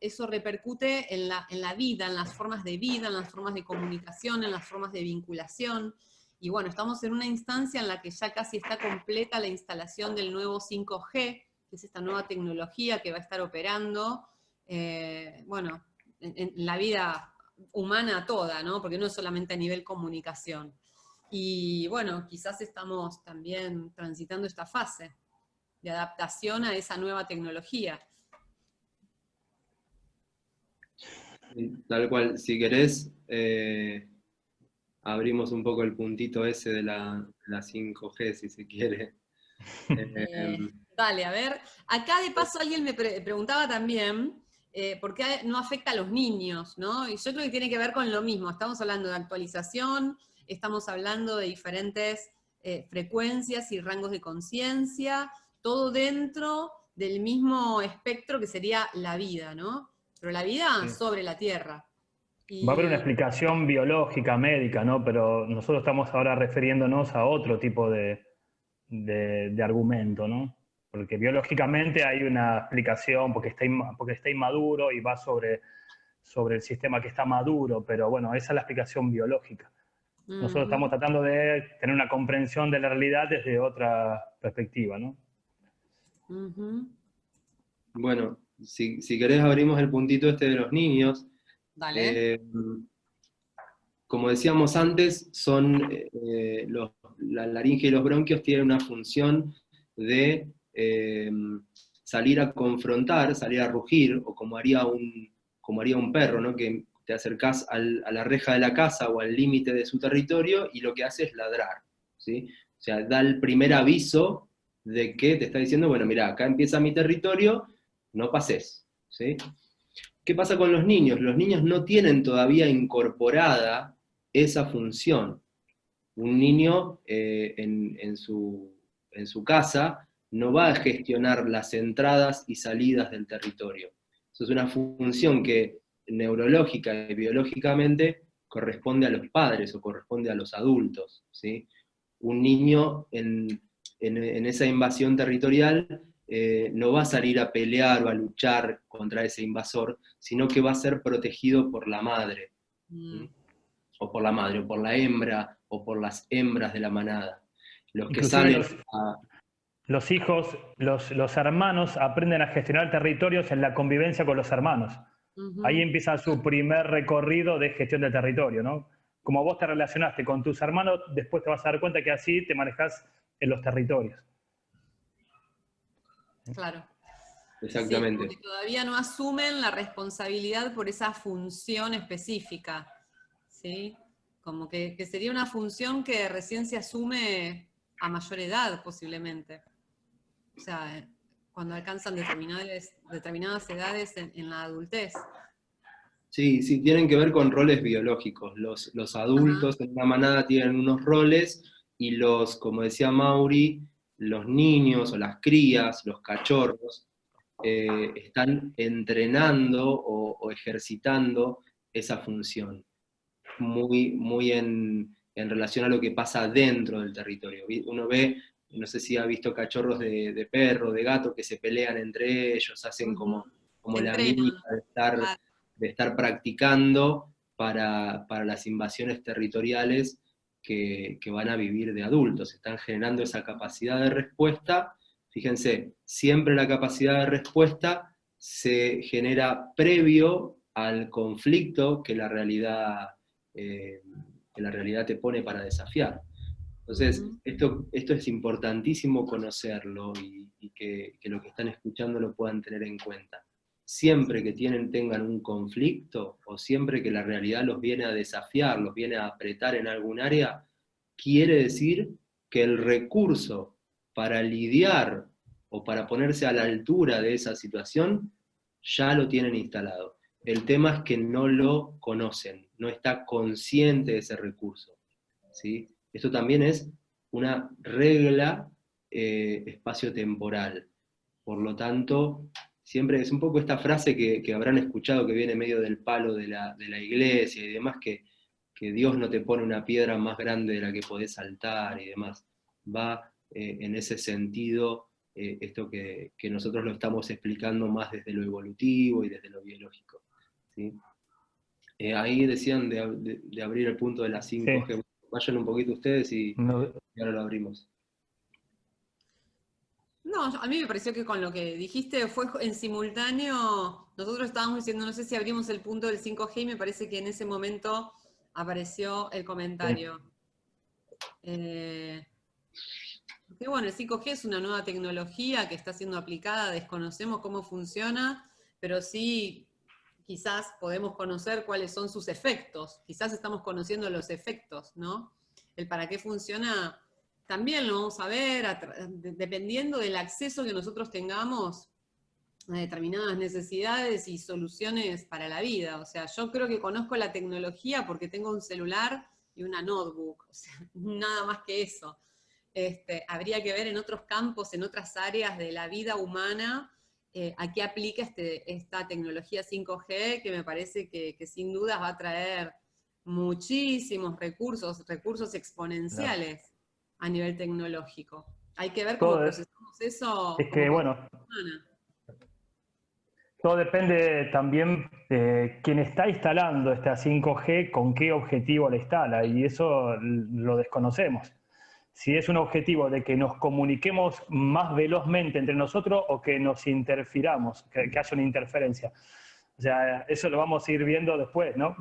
eso repercute en la vida, en las formas de vida, en las formas de comunicación, en las formas de vinculación. Y bueno, estamos en una instancia en la que ya casi está completa la instalación del nuevo 5G, que es esta nueva tecnología que va a estar operando, bueno, en la vida humana toda, ¿no? Porque no es solamente a nivel comunicación. Y bueno, quizás estamos también transitando esta fase de adaptación a esa nueva tecnología. Tal cual, si querés, abrimos un poco el puntito ese de la 5G, si se quiere. Dale, a ver. Acá de paso alguien me preguntaba también por qué no afecta a los niños, ¿no? Y yo creo que tiene que ver con lo mismo. Estamos hablando de actualización, estamos hablando de diferentes frecuencias y rangos de conciencia, todo dentro del mismo espectro que sería la vida, ¿no? Pero la vida Sí. sobre la Tierra. Va a haber una Y explicación biológica, médica, ¿no? Pero nosotros estamos ahora refiriéndonos a otro tipo de argumento, ¿no? Porque biológicamente hay una explicación porque está inmaduro y va sobre el sistema que está maduro, pero bueno, esa es la explicación biológica. Nosotros estamos tratando de tener una comprensión de la realidad desde otra perspectiva, ¿no? Bueno, si querés abrimos el puntito este de los niños. Dale. Como decíamos antes, la laringe y los bronquios tienen una función de salir a confrontar, salir a rugir, o como haría un perro, ¿no?, que te acercás a la reja de la casa o al límite de su territorio y lo que hace es ladrar, ¿sí? O sea, da el primer aviso de que te está diciendo, bueno, mira, acá empieza mi territorio, no pases, ¿sí? ¿Qué pasa con los niños? Los niños no tienen todavía incorporada esa función. Un niño en su casa no va a gestionar las entradas y salidas del territorio. Eso es una función que neurológica y biológicamente corresponde a los padres o corresponde a los adultos, ¿sí? Un niño en esa invasión territorial no va a salir a pelear o a luchar contra ese invasor, sino que va a ser protegido por la madre. O por la madre, o por la hembra, o por las hembras de la manada. Los que Inclusive salen los hijos, los hermanos aprenden a gestionar territorios en la convivencia con los hermanos. Ahí empieza su primer recorrido de gestión del territorio, ¿no? Como vos te relacionaste con tus hermanos, después te vas a dar cuenta que así te manejás en los territorios. Claro. Exactamente. Sí, porque todavía no asumen la responsabilidad por esa función específica, ¿sí? Como que sería una función que recién se asume a mayor edad, posiblemente. O sea, cuando alcanzan determinadas edades en la adultez. Sí, sí, tienen que ver con roles biológicos. Los adultos en una manada tienen unos roles y como decía Mauri, los niños o las crías, los cachorros, están entrenando o ejercitando esa función. Muy, muy en en relación a lo que pasa dentro del territorio. Uno ve, no sé si ha visto cachorros de perro, de gato, que se pelean entre ellos, hacen como la mímica de estar practicando para las invasiones territoriales que van a vivir de adultos. Están generando esa capacidad de respuesta. Fíjense, siempre la capacidad de respuesta se genera previo al conflicto que la realidad te pone para desafiar. Entonces, esto es importantísimo conocerlo y que lo que están escuchando lo puedan tener en cuenta. Siempre que tengan un conflicto, o siempre que la realidad los viene a desafiar, los viene a apretar en algún área, quiere decir que el recurso para lidiar o para ponerse a la altura de esa situación, ya lo tienen instalado. El tema es que no lo conocen, no está consciente de ese recurso, ¿sí? Esto también es una regla espacio-temporal. Por lo tanto, siempre es un poco esta frase que habrán escuchado, que viene medio del palo de la iglesia y demás, que Dios no te pone una piedra más grande de la que podés saltar y demás. Va en ese sentido esto que nosotros lo estamos explicando más desde lo evolutivo y desde lo biológico, ¿sí? Ahí decían de abrir el punto de las 5G. Sí. Vayan un poquito ustedes y ahora lo abrimos. No, a mí me pareció que con lo que dijiste fue en simultáneo. Nosotros estábamos diciendo, no sé si abrimos el punto del 5G, y me parece que en ese momento apareció el comentario. Porque bueno, el 5G es una nueva tecnología que está siendo aplicada, desconocemos cómo funciona, pero sí quizás podemos conocer cuáles son sus efectos, quizás estamos conociendo los efectos, ¿no? El para qué funciona también lo vamos a ver dependiendo del acceso que nosotros tengamos a determinadas necesidades y soluciones para la vida. O sea, yo creo que conozco la tecnología porque tengo un celular y una notebook, o sea, nada más que eso. Habría que ver en otros campos, en otras áreas de la vida humana, a qué aplica esta tecnología 5G, que me parece que sin dudas va a traer muchísimos recursos exponenciales a nivel tecnológico. Hay que ver cómo procesamos eso. Es que, bueno, todo depende también de quién está instalando esta 5G, con qué objetivo la instala, y eso lo desconocemos. Si es un objetivo de que nos comuniquemos más velozmente entre nosotros o que nos interfiramos, que haya una interferencia. O sea, eso lo vamos a ir viendo después, ¿no?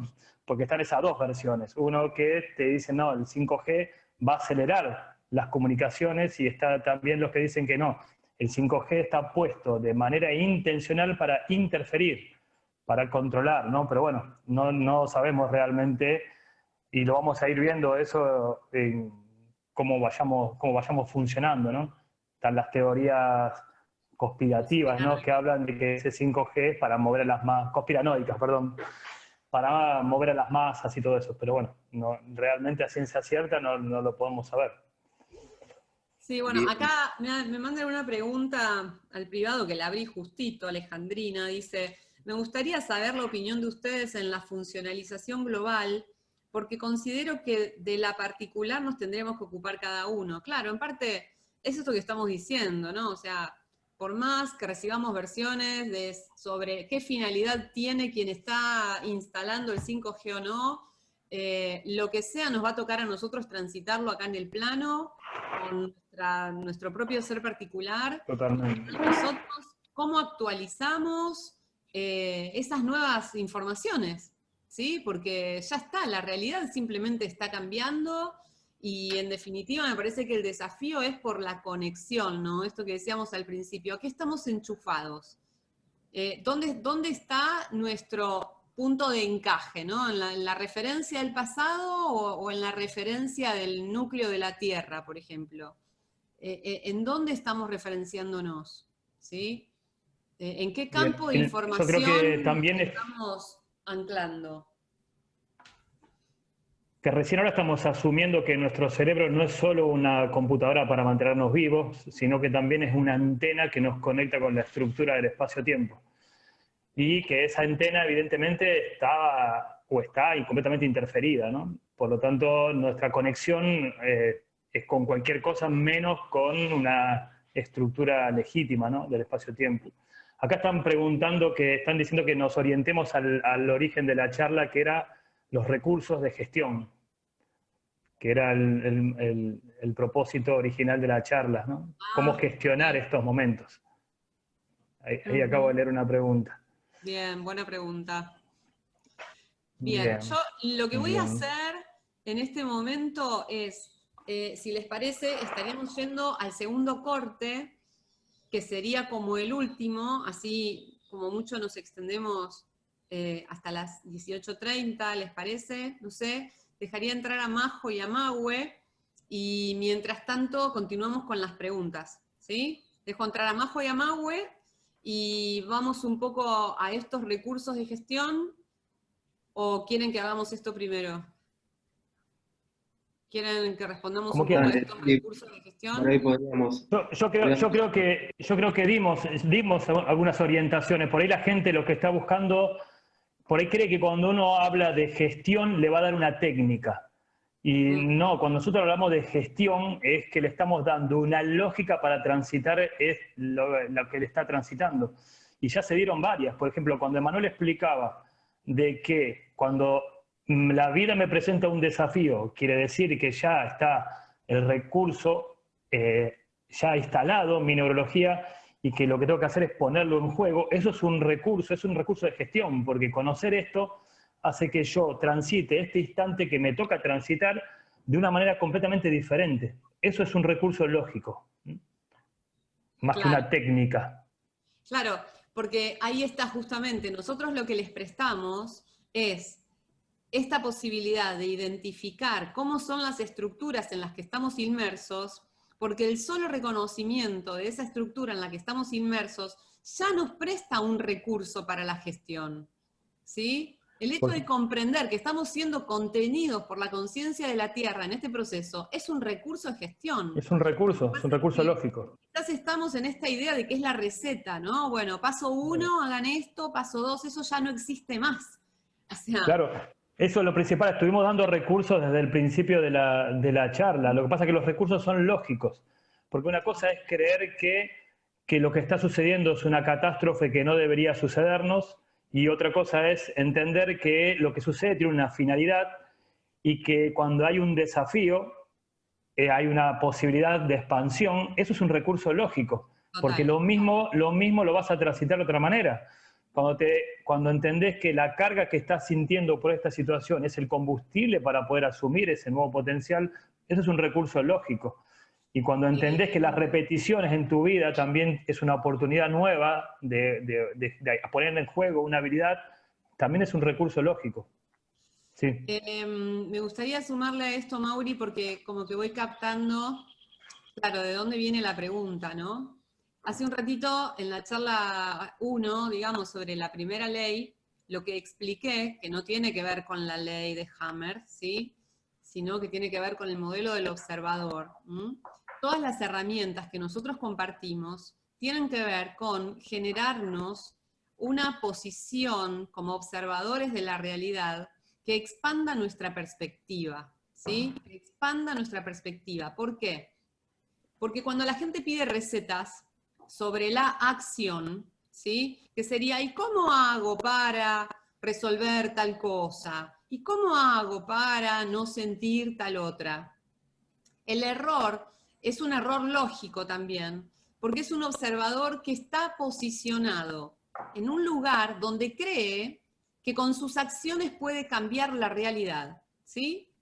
Porque están esas dos versiones. Uno que te dice, no, el 5G va a acelerar las comunicaciones, y está también los que dicen que no. El 5G está puesto de manera intencional para interferir, para controlar, ¿no? Pero bueno, no sabemos realmente, y lo vamos a ir viendo eso en cómo vayamos funcionando, ¿no? Están las teorías conspirativas, ¿no? Que hablan de que ese 5G es para mover a las masas, conspiranoicas, perdón, para mover a las masas y todo eso. Pero bueno, realmente a ciencia cierta no lo podemos saber. Sí, bueno, acá me mandan una pregunta al privado que la abrí justito, Alejandrina, dice, me gustaría saber la opinión de ustedes en la funcionalización global, porque considero que de la particular nos tendremos que ocupar cada uno. Claro, en parte es esto que estamos diciendo, ¿no? O sea, por más que recibamos versiones sobre qué finalidad tiene quien está instalando el 5G o no, lo que sea nos va a tocar a nosotros transitarlo acá en el plano, con nuestro propio ser particular. Totalmente. Nosotros, ¿cómo actualizamos esas nuevas informaciones? ¿Sí? Porque ya está, la realidad simplemente está cambiando, y en definitiva me parece que el desafío es por la conexión, ¿no? Esto que decíamos al principio, ¿a qué estamos enchufados? ¿Dónde está nuestro punto de encaje, ¿no? ¿En la referencia del pasado o en la referencia del núcleo de la Tierra, por ejemplo? ¿En dónde estamos referenciándonos? ¿Sí? ¿En qué campo de información yo creo que también estamos anclando? Que recién ahora estamos asumiendo que nuestro cerebro no es solo una computadora para mantenernos vivos, sino que también es una antena que nos conecta con la estructura del espacio-tiempo. Y que esa antena evidentemente está completamente interferida, ¿no? Por lo tanto, nuestra conexión es con cualquier cosa menos con una estructura legítima, ¿no?, del espacio-tiempo. Acá están preguntando, están diciendo que nos orientemos al origen de la charla, que era los recursos de gestión, que era el propósito original de la charla, ¿no? Cómo gestionar estos momentos. Ahí acabo de leer una pregunta. Bien, buena pregunta. Bien, yo lo que voy a hacer en este momento es, si les parece, estaríamos yendo al segundo corte, que sería como el último, así como mucho nos extendemos hasta las 18:30, ¿les parece? No sé, dejaría entrar a Majo y a Mahue, y mientras tanto continuamos con las preguntas, ¿sí? Dejo entrar a Majo y a Mahue, y vamos un poco a estos recursos de gestión, ¿o quieren que hagamos esto primero? ¿Quieren que respondamos un poco a estos recursos de gestión? Por ahí podríamos... Yo creo que dimos algunas orientaciones. Por ahí la gente lo que está buscando, por ahí cree que cuando uno habla de gestión le va a dar una técnica. Y no, cuando nosotros hablamos de gestión es que le estamos dando una lógica para transitar lo que le está transitando. Y ya se dieron varias. Por ejemplo, cuando Emanuel explicaba de que cuando la vida me presenta un desafío, quiere decir que ya está el recurso ya instalado, mi neurología, y que lo que tengo que hacer es ponerlo en juego. Eso es un recurso de gestión, porque conocer esto hace que yo transite este instante que me toca transitar de una manera completamente diferente. Eso es un recurso lógico, más que una técnica. Claro, porque ahí está justamente, nosotros lo que les prestamos es esta posibilidad de identificar cómo son las estructuras en las que estamos inmersos, porque el solo reconocimiento de esa estructura en la que estamos inmersos ya nos presta un recurso para la gestión, ¿sí? El hecho de comprender que estamos siendo contenidos por la conciencia de la Tierra en este proceso es un recurso de gestión. Es un recurso lógico. Quizás estamos en esta idea de que es la receta, ¿no? Bueno, paso 1, hagan esto, paso 2, eso ya no existe más. O sea, claro, eso es lo principal. Estuvimos dando recursos desde el principio de la charla. Lo que pasa es que los recursos son lógicos. Porque una cosa es creer que lo que está sucediendo es una catástrofe que no debería sucedernos, y otra cosa es entender que lo que sucede tiene una finalidad y que cuando hay un desafío hay una posibilidad de expansión. Eso es un recurso lógico, porque lo mismo lo vas a transitar de otra manera. Cuando entendés que la carga que estás sintiendo por esta situación es el combustible para poder asumir ese nuevo potencial, eso es un recurso lógico. Y cuando entendés que las repeticiones en tu vida también es una oportunidad nueva de poner en juego una habilidad, también es un recurso lógico. Sí. Me gustaría sumarle a esto, Mauri, porque como que voy captando, claro, de dónde viene la pregunta, ¿no? Hace un ratito, en la charla 1, digamos, sobre la primera ley, lo que expliqué, que no tiene que ver con la ley de Hammer, ¿sí?, sino que tiene que ver con el modelo del observador. Todas las herramientas que nosotros compartimos tienen que ver con generarnos una posición como observadores de la realidad que expanda nuestra perspectiva, ¿sí? Que expanda nuestra perspectiva. ¿Por qué? Porque cuando la gente pide recetas sobre la acción, ¿sí?, que sería, ¿y cómo hago para resolver tal cosa? ¿Y cómo hago para no sentir tal otra? El error es un error lógico también, porque es un observador que está posicionado en un lugar donde cree que con sus acciones puede cambiar la realidad, ¿sí?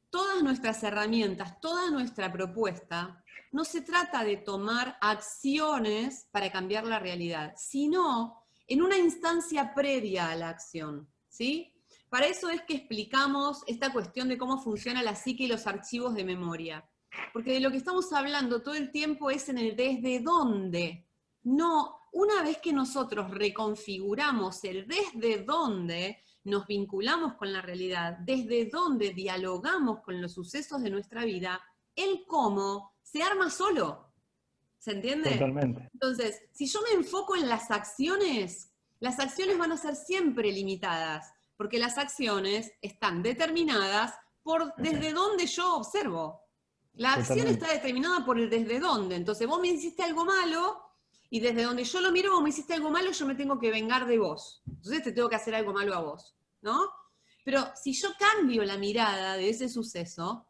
Todas nuestras herramientas, toda nuestra propuesta, no se trata de tomar acciones para cambiar la realidad, sino en una instancia previa a la acción, ¿sí? Para eso es que explicamos esta cuestión de cómo funciona la psique y los archivos de memoria. Porque de lo que estamos hablando todo el tiempo es en el desde dónde. No, una vez que nosotros reconfiguramos el desde dónde, nos vinculamos con la realidad, desde dónde dialogamos con los sucesos de nuestra vida, el cómo se arma solo. ¿Se entiende? Totalmente. Entonces, si yo me enfoco en las acciones van a ser siempre limitadas, porque las acciones están determinadas por desde dónde yo observo. La acción Totalmente. está determinada por el desde dónde. Entonces vos me hiciste algo malo, y desde donde yo lo miro, vos me hiciste algo malo, yo me tengo que vengar de vos. Entonces te tengo que hacer algo malo a vos, ¿no? Pero si yo cambio la mirada de ese suceso,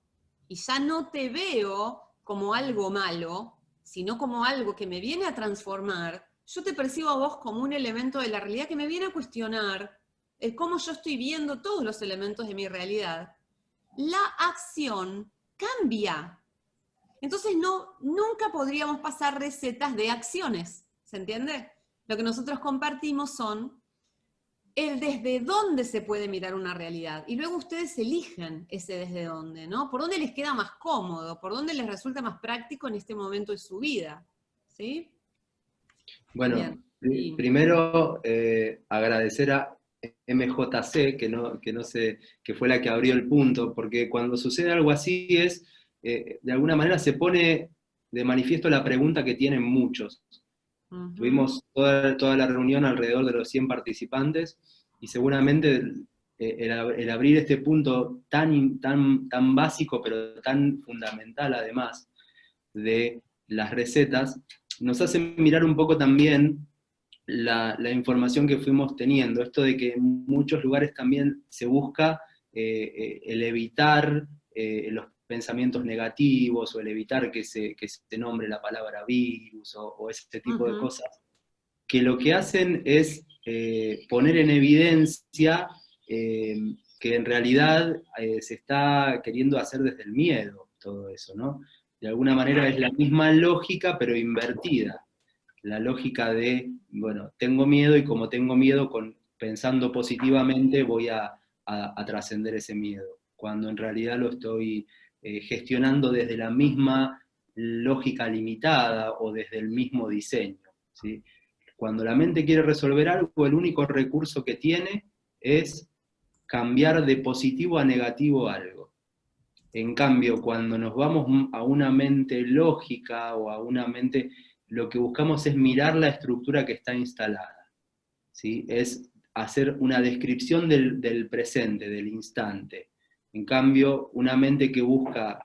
y ya no te veo como algo malo, sino como algo que me viene a transformar, yo te percibo a vos como un elemento de la realidad que me viene a cuestionar el cómo yo estoy viendo todos los elementos de mi realidad. La acción cambia. Entonces nunca podríamos pasar recetas de acciones, ¿se entiende? Lo que nosotros compartimos son el desde dónde se puede mirar una realidad. Y luego ustedes eligen ese desde dónde, ¿no? Por dónde les queda más cómodo, por dónde les resulta más práctico en este momento de su vida, ¿sí? Bueno, Bien. Sí. primero agradecer a MJC, que fue la que abrió el punto, porque cuando sucede algo así de alguna manera se pone de manifiesto la pregunta que tienen muchos. Tuvimos toda la reunión alrededor de los 100 participantes, y seguramente el abrir este punto tan básico, pero tan fundamental además, de las recetas, nos hace mirar un poco también la información que fuimos teniendo, esto de que en muchos lugares también se busca el evitar los pensamientos negativos, o el evitar que se nombre la palabra virus, o ese tipo de cosas, que lo que hacen es poner en evidencia que en realidad se está queriendo hacer desde el miedo todo eso, ¿no? De alguna manera es la misma lógica, pero invertida. La lógica de, bueno, tengo miedo, y como tengo miedo, pensando positivamente voy a trascender ese miedo, cuando en realidad lo estoy gestionando desde la misma lógica limitada, o desde el mismo diseño, ¿sí? Cuando la mente quiere resolver algo, el único recurso que tiene es cambiar de positivo a negativo algo. En cambio, cuando nos vamos a una mente lógica, o a una mente, lo que buscamos es mirar la estructura que está instalada, ¿sí? Es hacer una descripción del presente, del instante. En cambio, una mente que busca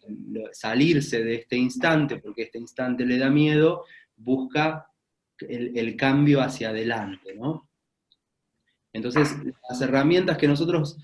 salirse de este instante, porque este instante le da miedo, busca el cambio hacia adelante, ¿no? Entonces, las herramientas que nosotros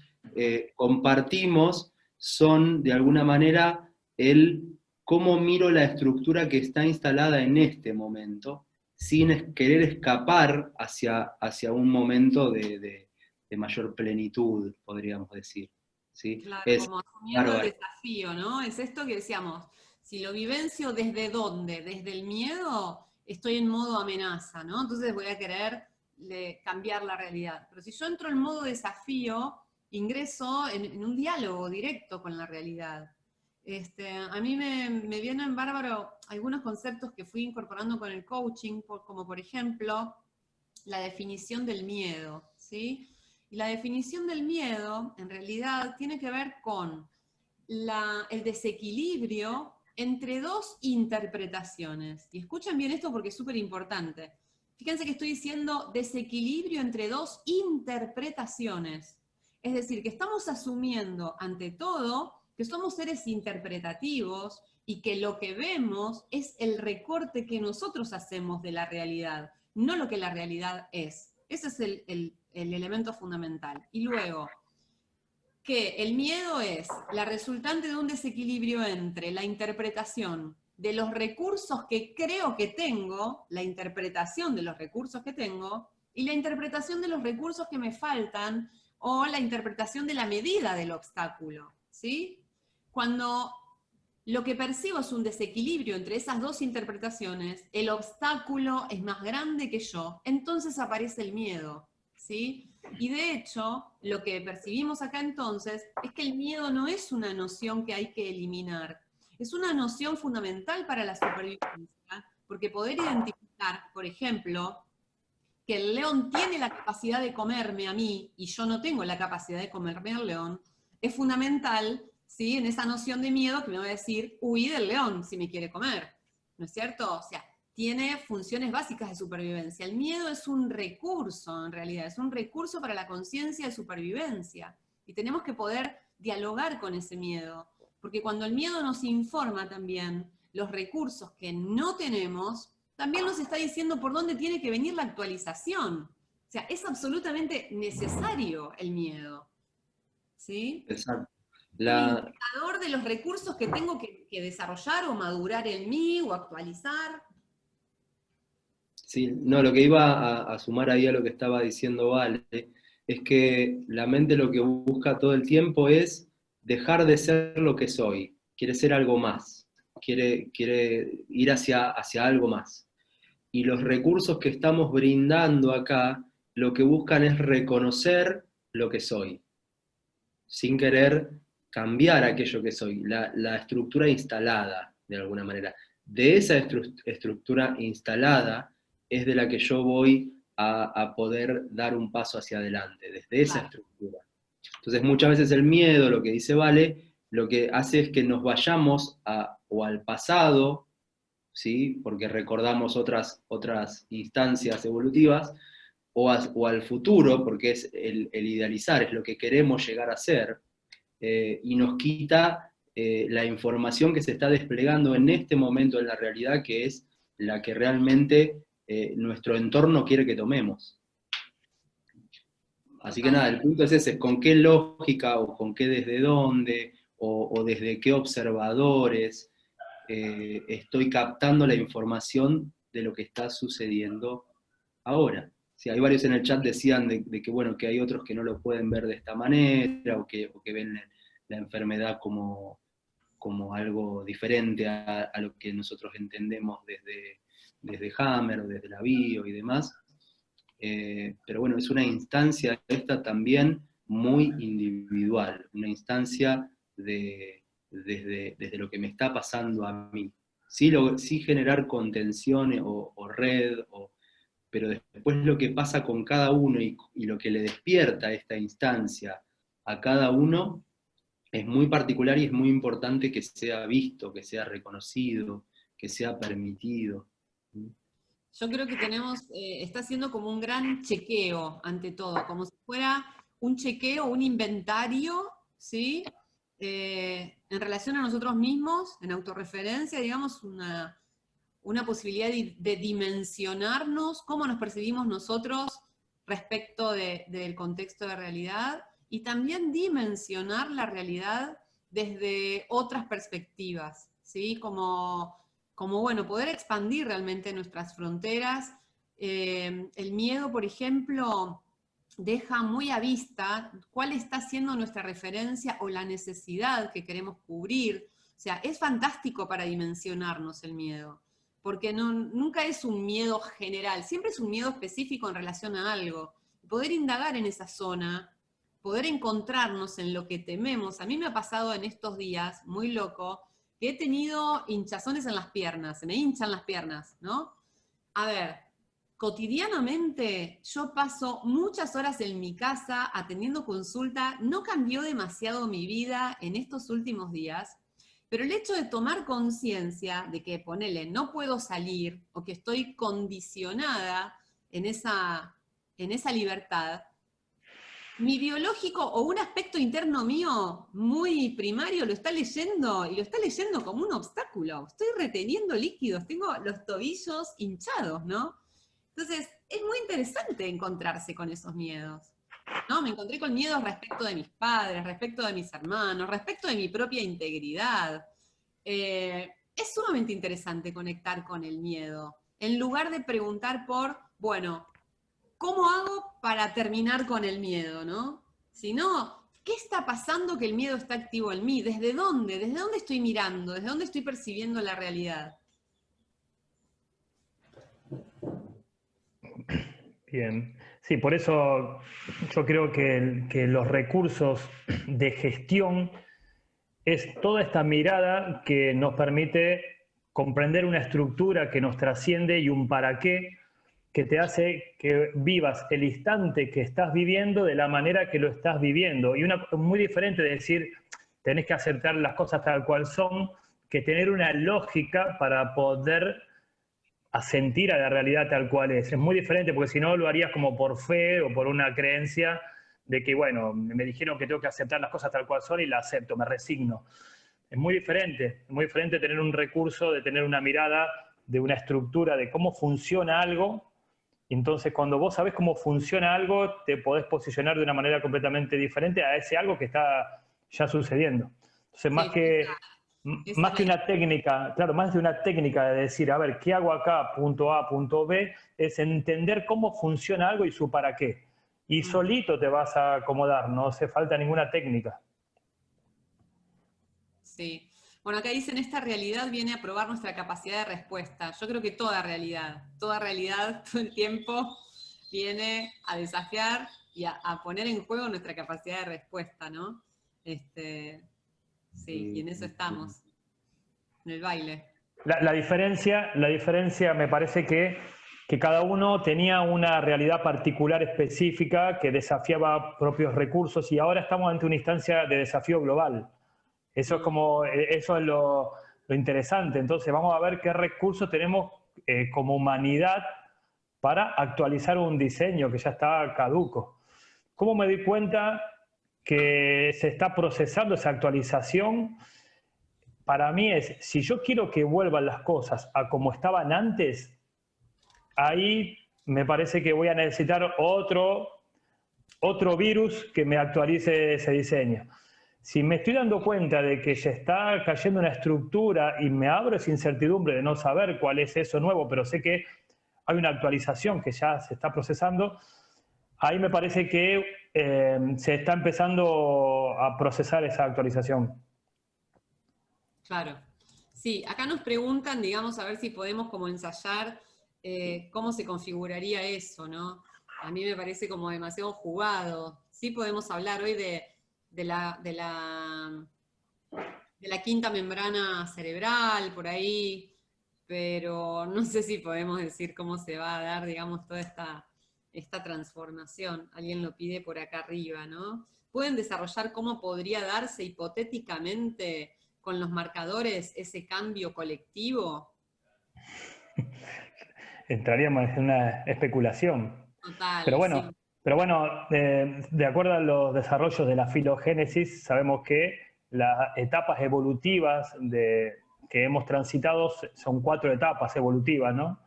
compartimos son, de alguna manera, el cómo miro la estructura que está instalada en este momento, sin querer escapar hacia un momento de mayor plenitud, podríamos decir, ¿sí? Claro, Es como asumiendo el bárbaro. desafío, ¿no? Es esto que decíamos, si lo vivencio desde dónde, desde el miedo, estoy en modo amenaza, ¿no? Entonces voy a querer cambiar la realidad. Pero si yo entro en modo desafío, ingreso en un diálogo directo con la realidad. A mí me vienen bárbaro algunos conceptos que fui incorporando con el coaching, como por ejemplo la definición del miedo, ¿sí? Y la definición del miedo, en realidad, tiene que ver con el desequilibrio entre dos interpretaciones. Y escuchen bien esto porque es súper importante. Fíjense que estoy diciendo desequilibrio entre dos interpretaciones. Es decir, que estamos asumiendo, ante todo, que somos seres interpretativos y que lo que vemos es el recorte que nosotros hacemos de la realidad, no lo que la realidad es. Ese es el elemento fundamental. Y luego, que el miedo es la resultante de un desequilibrio entre la interpretación de los recursos que creo que tengo, la interpretación de los recursos que tengo, y la interpretación de los recursos que me faltan, o la interpretación de la medida del obstáculo, ¿sí? Cuando lo que percibo es un desequilibrio entre esas dos interpretaciones, el obstáculo es más grande que yo, entonces aparece el miedo, ¿sí? Y de hecho, lo que percibimos acá entonces es que el miedo no es una noción que hay que eliminar, es una noción fundamental para la supervivencia, porque poder identificar, por ejemplo, que el león tiene la capacidad de comerme a mí y yo no tengo la capacidad de comerme al león, es fundamental, ¿sí? En esa noción de miedo que me va a decir, huí del león si me quiere comer, ¿no es cierto? O sea, tiene funciones básicas de supervivencia. El miedo es un recurso, en realidad, es un recurso para la conciencia de supervivencia. Y tenemos que poder dialogar con ese miedo. Porque cuando el miedo nos informa también los recursos que no tenemos, también nos está diciendo por dónde tiene que venir la actualización. O sea, es absolutamente necesario el miedo. ¿Sí? Exacto. Un indicador de los recursos que tengo que desarrollar o madurar en mí o actualizar. Sí, no, lo que iba a sumar ahí a lo que estaba diciendo Vale, es que la mente lo que busca todo el tiempo es dejar de ser lo que soy, quiere ser algo más, quiere ir hacia algo más. Y los recursos que estamos brindando acá, lo que buscan es reconocer lo que soy, sin querer cambiar aquello que soy, la estructura instalada, de alguna manera. De esa estructura instalada es de la que yo voy a poder dar un paso hacia adelante, desde esa estructura. Entonces muchas veces el miedo, lo que dice Vale, lo que hace es que nos vayamos o al pasado, ¿sí? Porque recordamos otras instancias evolutivas, o al futuro, porque es el idealizar, es lo que queremos llegar a ser, y nos quita la información que se está desplegando en este momento en la realidad, que es la que realmente nuestro entorno quiere que tomemos. Así que nada, el punto es ese, con qué lógica, o con qué desde dónde, o desde qué observadores estoy captando la información de lo que está sucediendo ahora. Sí, hay varios en el chat decían de que, bueno, que hay otros que no lo pueden ver de esta manera, o que ven la enfermedad como algo diferente a lo que nosotros entendemos desde Hammer, o desde la bio y demás. Pero bueno, es una instancia esta también muy individual, una instancia desde lo que me está pasando a mí. Sí generar contención o red, pero después lo que pasa con cada uno y lo que le despierta esta instancia a cada uno es muy particular, y es muy importante que sea visto, que sea reconocido, que sea permitido. Yo creo que está haciendo como un gran chequeo ante todo, como si fuera un chequeo, un inventario, ¿sí? En relación a nosotros mismos, en autorreferencia, digamos, una posibilidad de dimensionarnos, cómo nos percibimos nosotros respecto del contexto de realidad, y también dimensionar la realidad desde otras perspectivas, ¿sí? Como bueno, poder expandir realmente nuestras fronteras. El miedo, por ejemplo, deja muy a vista cuál está siendo nuestra referencia o la necesidad que queremos cubrir. O sea, es fantástico para dimensionarnos el miedo, porque nunca es un miedo general, siempre es un miedo específico en relación a algo. Poder indagar en esa zona, poder encontrarnos en lo que tememos. A mí me ha pasado en estos días, muy loco, que he tenido hinchazones en las piernas, se me hinchan las piernas, ¿no? A ver, cotidianamente yo paso muchas horas en mi casa atendiendo consulta, no cambió demasiado mi vida en estos últimos días, pero el hecho de tomar conciencia de que, ponele, no puedo salir, o que estoy condicionada en esa libertad, mi biológico o un aspecto interno mío muy primario lo está leyendo, y lo está leyendo como un obstáculo. Estoy reteniendo líquidos, tengo los tobillos hinchados, ¿no? Entonces, es muy interesante encontrarse con esos miedos, ¿no? Me encontré con miedos respecto de mis padres, respecto de mis hermanos, respecto de mi propia integridad. Es sumamente interesante conectar con el miedo, en lugar de preguntar por, bueno, ¿cómo hago para terminar con el miedo, no? Sino, ¿qué está pasando que el miedo está activo en mí? ¿Desde dónde? ¿Desde dónde estoy mirando? ¿Desde dónde estoy percibiendo la realidad? Bien. Sí, por eso yo creo que los recursos de gestión es toda esta mirada que nos permite comprender una estructura que nos trasciende y un para qué que te hace que vivas el instante que estás viviendo de la manera que lo estás viviendo. Y muy diferente de decir, tenés que aceptar las cosas tal cual son, que tener una lógica para poder asentir a la realidad tal cual es. Es muy diferente, porque si no lo harías como por fe o por una creencia, de que, bueno, me dijeron que tengo que aceptar las cosas tal cual son y las acepto, me resigno. Es muy diferente tener un recurso, de tener una mirada, de una estructura, de cómo funciona algo. Entonces, cuando vos sabés cómo funciona algo, te podés posicionar de una manera completamente diferente a ese algo que está ya sucediendo. Entonces, más que una técnica, claro, más de una técnica de decir, a ver, ¿qué hago acá? Punto A, punto B, es entender cómo funciona algo y su para qué. Y solito te vas a acomodar, no hace falta ninguna técnica. Sí. Bueno, acá dicen, esta realidad viene a probar nuestra capacidad de respuesta. Yo creo que toda realidad, todo el tiempo viene a desafiar y a poner en juego nuestra capacidad de respuesta, ¿no? Sí, y en eso estamos, en el baile. La diferencia me parece que cada uno tenía una realidad particular específica que desafiaba propios recursos y ahora estamos ante una instancia de desafío global. Eso es lo interesante. Entonces vamos a ver qué recursos tenemos como humanidad para actualizar un diseño que ya está caduco. ¿Cómo me di cuenta que se está procesando esa actualización? Para mí es, si yo quiero que vuelvan las cosas a como estaban antes, ahí me parece que voy a necesitar otro virus que me actualice ese diseño. Si me estoy dando cuenta de que se está cayendo una estructura y me abro esa incertidumbre de no saber cuál es eso nuevo, pero sé que hay una actualización que ya se está procesando, ahí me parece que se está empezando a procesar esa actualización. Claro. Sí, acá nos preguntan, digamos, a ver si podemos como ensayar cómo se configuraría eso, ¿no? A mí me parece como demasiado jugado. Sí podemos hablar hoy de la quinta membrana cerebral, por ahí, pero no sé si podemos decir cómo se va a dar, digamos, toda esta transformación. Alguien lo pide por acá arriba, ¿no? ¿Pueden desarrollar cómo podría darse hipotéticamente con los marcadores ese cambio colectivo? Entraríamos en una especulación. Total, Pero sí. bueno, de acuerdo a los desarrollos de la filogénesis, sabemos que las etapas evolutivas que hemos transitado son 4 etapas evolutivas, ¿no?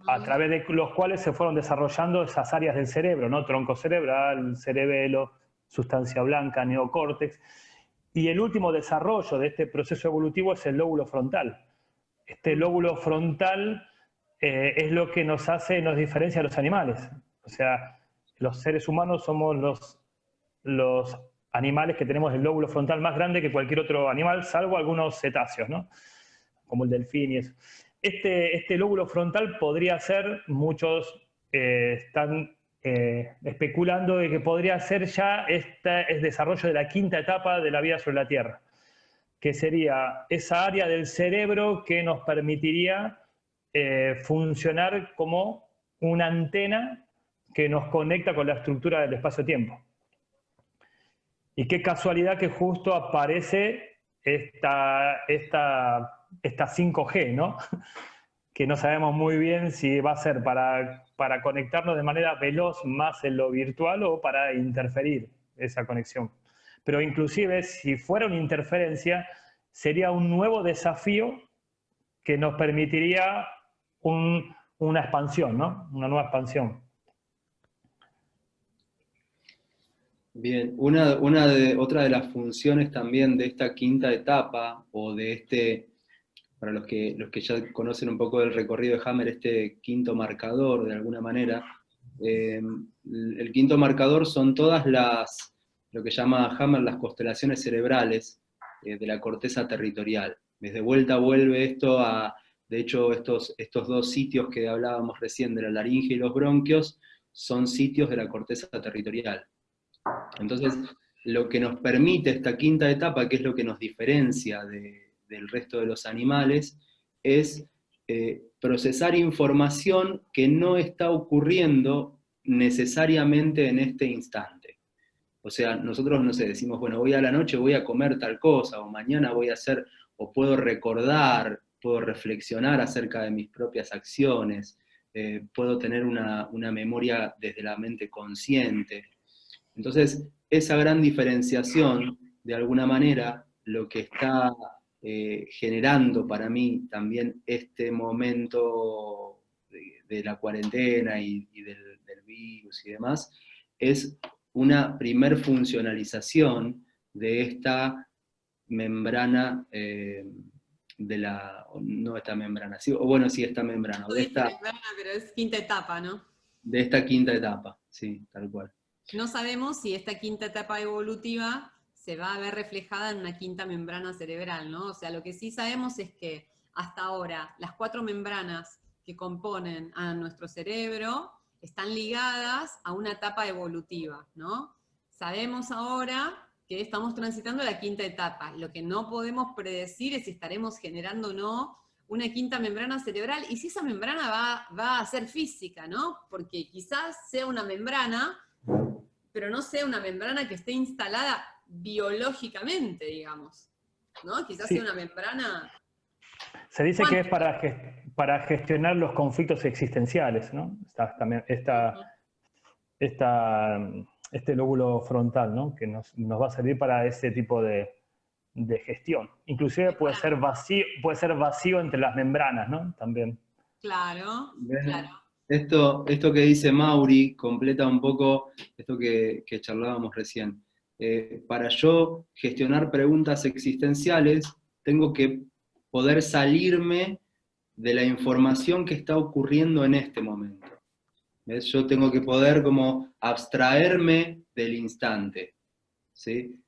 A través de los cuales se fueron desarrollando esas áreas del cerebro, ¿no? Tronco cerebral, cerebelo, sustancia blanca, neocórtex. Y el último desarrollo de este proceso evolutivo es el lóbulo frontal. Este lóbulo frontal es lo que nos diferencia de los animales. O sea, los seres humanos somos los animales que tenemos el lóbulo frontal más grande que cualquier otro animal, salvo algunos cetáceos, ¿no? Como el delfín y eso. Este lóbulo frontal podría ser, muchos están especulando de que podría ser ya el desarrollo de la quinta etapa de la vida sobre la Tierra, que sería esa área del cerebro que nos permitiría funcionar como una antena que nos conecta con la estructura del espacio-tiempo. Y qué casualidad que justo aparece esta 5G, ¿no? Que no sabemos muy bien si va a ser para conectarnos de manera veloz más en lo virtual o para interferir esa conexión. Pero inclusive si fuera una interferencia, sería un nuevo desafío que nos permitiría una expansión, ¿no? Una nueva expansión. Bien, otra de las funciones también de esta quinta etapa, o de para los que ya conocen un poco del recorrido de Hammer, este quinto marcador, de alguna manera, el quinto marcador son todas lo que llama Hammer las constelaciones cerebrales de la corteza territorial. Desde vuelta vuelve esto de hecho, estos 2 sitios que hablábamos recién, de la laringe y los bronquios, son sitios de la corteza territorial. Entonces, lo que nos permite esta quinta etapa, que es lo que nos diferencia del resto de los animales, es procesar información que no está ocurriendo necesariamente en este instante. O sea, nosotros, no sé, decimos, bueno, hoy a la noche voy a comer tal cosa, o mañana voy a hacer, o puedo recordar, puedo reflexionar acerca de mis propias acciones, puedo tener una memoria desde la mente consciente. Entonces, esa gran diferenciación, de alguna manera, lo que está generando para mí también este momento de la cuarentena y del virus y demás, es una primer funcionalización de esta membrana no esta membrana, sí, o bueno, sí, esta membrana, Tú dices membrana, pero es quinta etapa, ¿no? de esta quinta etapa, sí, tal cual. No sabemos si esta quinta etapa evolutiva se va a ver reflejada en una quinta membrana cerebral, ¿no? O sea, lo que sí sabemos es que hasta ahora las 4 membranas que componen a nuestro cerebro están ligadas a una etapa evolutiva, ¿no? Sabemos ahora que estamos transitando la quinta etapa. Lo que no podemos predecir es si estaremos generando o no una quinta membrana cerebral, y si esa membrana va a ser física, ¿no? Porque quizás sea una membrana, pero no sea una membrana que esté instalada biológicamente, digamos, ¿no? Quizás sea una membrana... Se dice que es para gestionar los conflictos existenciales, ¿no? Este lóbulo frontal, ¿no? Que nos va a servir para ese tipo de gestión. Inclusive puede ser vacío entre las membranas, ¿no? También. Claro, claro. Esto que dice Mauri completa un poco esto que charlábamos recién. Para yo gestionar preguntas existenciales, tengo que poder salirme de la información que está ocurriendo en este momento. ¿Ves? Yo tengo que poder como abstraerme del instante, ¿sí?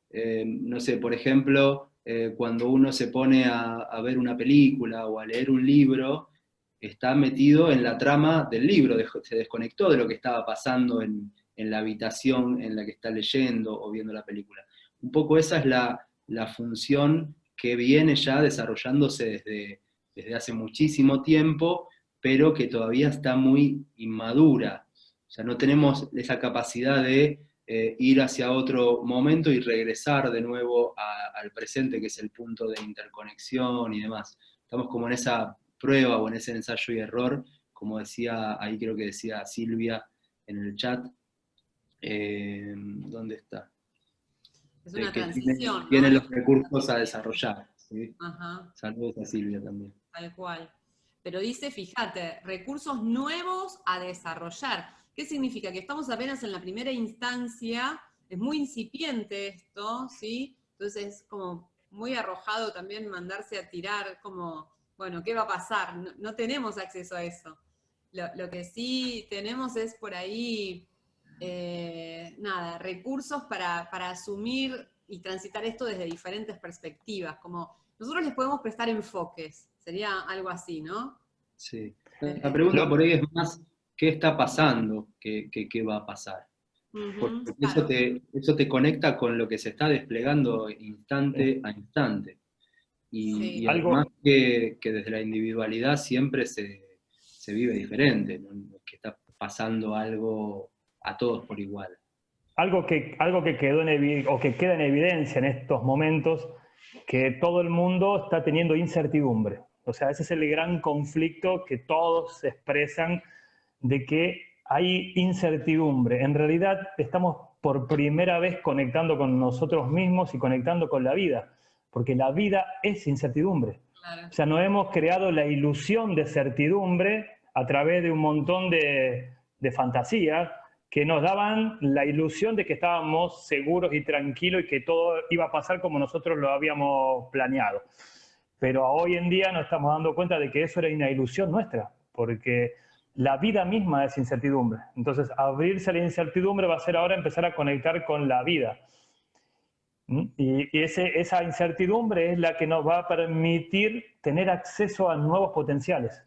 No sé, por ejemplo, cuando uno se pone a ver una película o a leer un libro, está metido en la trama del libro, se desconectó de lo que estaba pasando en la habitación en la que está leyendo o viendo la película. Un poco esa es la función que viene ya desarrollándose desde hace muchísimo tiempo, pero que todavía está muy inmadura. O sea, no tenemos esa capacidad de ir hacia otro momento y regresar de nuevo al presente, que es el punto de interconexión y demás. Estamos como en esa prueba o en ese ensayo y error, como decía, ahí creo que decía Silvia en el chat. ¿Dónde está? Es una Que transición, tiene ¿no? los recursos a desarrollar. ¿Sí? Ajá. Saludos a Silvia también. Tal cual. Pero dice, fíjate, recursos nuevos a desarrollar. ¿Qué significa? Que estamos apenas en la primera instancia, es muy incipiente esto, ¿sí? Entonces es como muy arrojado también mandarse a tirar como, bueno, ¿qué va a pasar? No tenemos acceso a eso. Lo que sí tenemos es por ahí, nada, recursos para asumir y transitar esto desde diferentes perspectivas, como nosotros les podemos prestar enfoques, sería algo así, ¿no? Sí. La pregunta por ahí es más, ¿qué está pasando? ¿Qué va a pasar? Porque Claro. eso te conecta con lo que se está desplegando instante a instante. Y además que desde la individualidad siempre se vive diferente, ¿no? Que está pasando algo a todos por igual. Algo que queda en evidencia en estos momentos, que todo el mundo está teniendo incertidumbre. O sea, ese es el gran conflicto que todos expresan, de que hay incertidumbre. En realidad estamos por primera vez conectando con nosotros mismos y conectando con la vida, porque la vida es incertidumbre. Claro. O sea, no hemos creado la ilusión de certidumbre a través de un montón de fantasías que nos daban la ilusión de que estábamos seguros y tranquilos y que todo iba a pasar como nosotros lo habíamos planeado. Pero hoy en día nos estamos dando cuenta de que eso era una ilusión nuestra, porque la vida misma es incertidumbre. Entonces, abrirse a la incertidumbre va a ser ahora empezar a conectar con la vida. Y esa incertidumbre es la que nos va a permitir tener acceso a nuevos potenciales.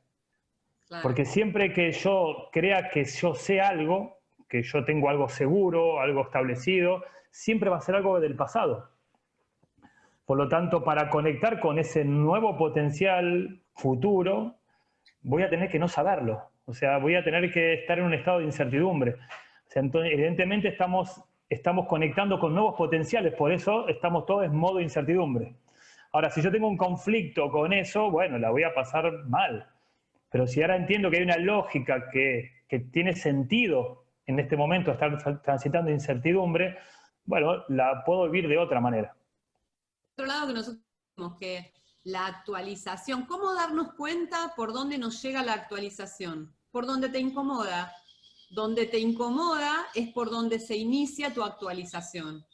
Claro. Porque siempre que yo crea que yo sé algo, que yo tengo algo seguro, algo establecido, siempre va a ser algo del pasado. Por lo tanto, para conectar con ese nuevo potencial futuro, voy a tener que no saberlo. O sea, voy a tener que estar en un estado de incertidumbre. O sea, entonces, evidentemente estamos conectando con nuevos potenciales, por eso estamos todos en modo incertidumbre. Ahora, si yo tengo un conflicto con eso, bueno, la voy a pasar mal. Pero si ahora entiendo que hay una lógica que tiene sentido en este momento estar transitando incertidumbre, bueno, la puedo vivir de otra manera. Por otro lado, que nosotros tenemos que la actualización, ¿cómo darnos cuenta por dónde nos llega la actualización? Por dónde te incomoda. Donde te incomoda es por donde se inicia tu actualización.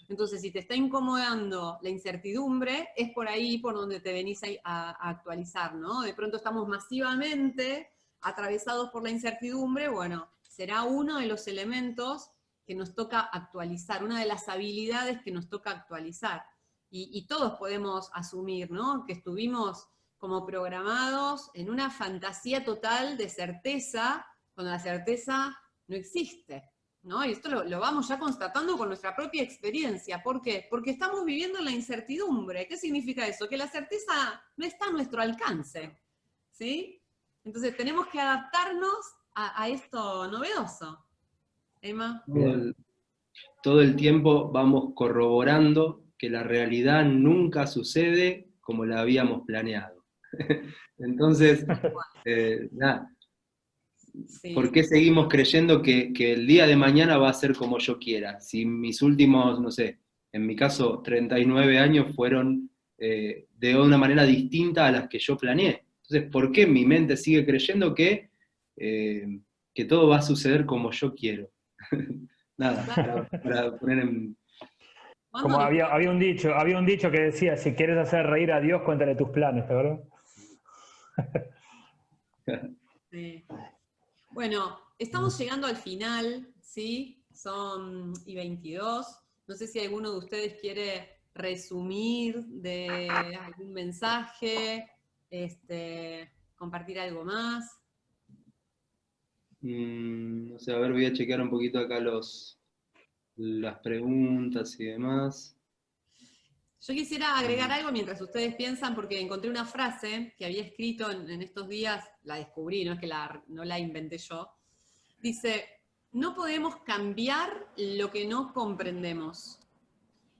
Entonces, si te está incomodando la incertidumbre, es por ahí por donde te venís a actualizar, ¿no? De pronto estamos masivamente atravesados por la incertidumbre, bueno, será uno de los elementos que nos toca actualizar, una de las habilidades que nos toca actualizar. Y todos podemos asumir, ¿no? Que estuvimos como programados en una fantasía total de certeza, cuando la certeza no existe, ¿no? Y esto lo vamos ya constatando con nuestra propia experiencia. ¿Por qué? Porque estamos viviendo en la incertidumbre. ¿Qué significa eso? Que la certeza no está a nuestro alcance, ¿sí? Entonces tenemos que adaptarnos a esto novedoso. Emma. Todo el tiempo vamos corroborando que la realidad nunca sucede como la habíamos planeado. Entonces, nada. Sí. ¿Por qué seguimos creyendo que el día de mañana va a ser como yo quiera? Si mis últimos, no sé, en mi caso 39 años fueron de una manera distinta a las que yo planeé. Entonces, ¿por qué mi mente sigue creyendo que todo va a suceder como yo quiero? Nada, para poner en... Como había un dicho que decía, si quieres hacer reír a Dios, cuéntale tus planes, ¿verdad? Sí. Bueno, estamos llegando al final, ¿sí? Son y 22. No sé si alguno de ustedes quiere resumir de algún mensaje, compartir algo más. No sé, a ver, voy a chequear un poquito acá las preguntas y demás. Yo quisiera agregar algo mientras ustedes piensan, porque encontré una frase que había escrito en estos días, la descubrí, no es que no la inventé yo. Dice, no podemos cambiar lo que no comprendemos.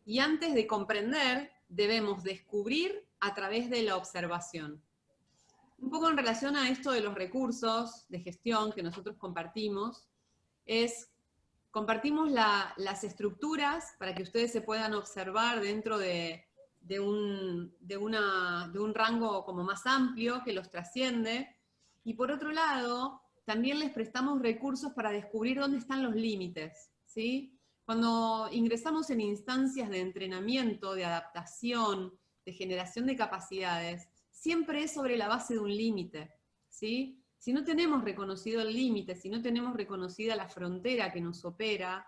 Y antes de comprender, debemos descubrir a través de la observación. Un poco en relación a esto de los recursos de gestión que nosotros compartimos, compartimos las estructuras para que ustedes se puedan observar dentro de un rango como más amplio que los trasciende. Y por otro lado, también les prestamos recursos para descubrir dónde están los límites, ¿sí? Cuando ingresamos en instancias de entrenamiento, de adaptación, de generación de capacidades, siempre es sobre la base de un límite, ¿sí? Si no tenemos reconocido el límite, si no tenemos reconocida la frontera que nos opera,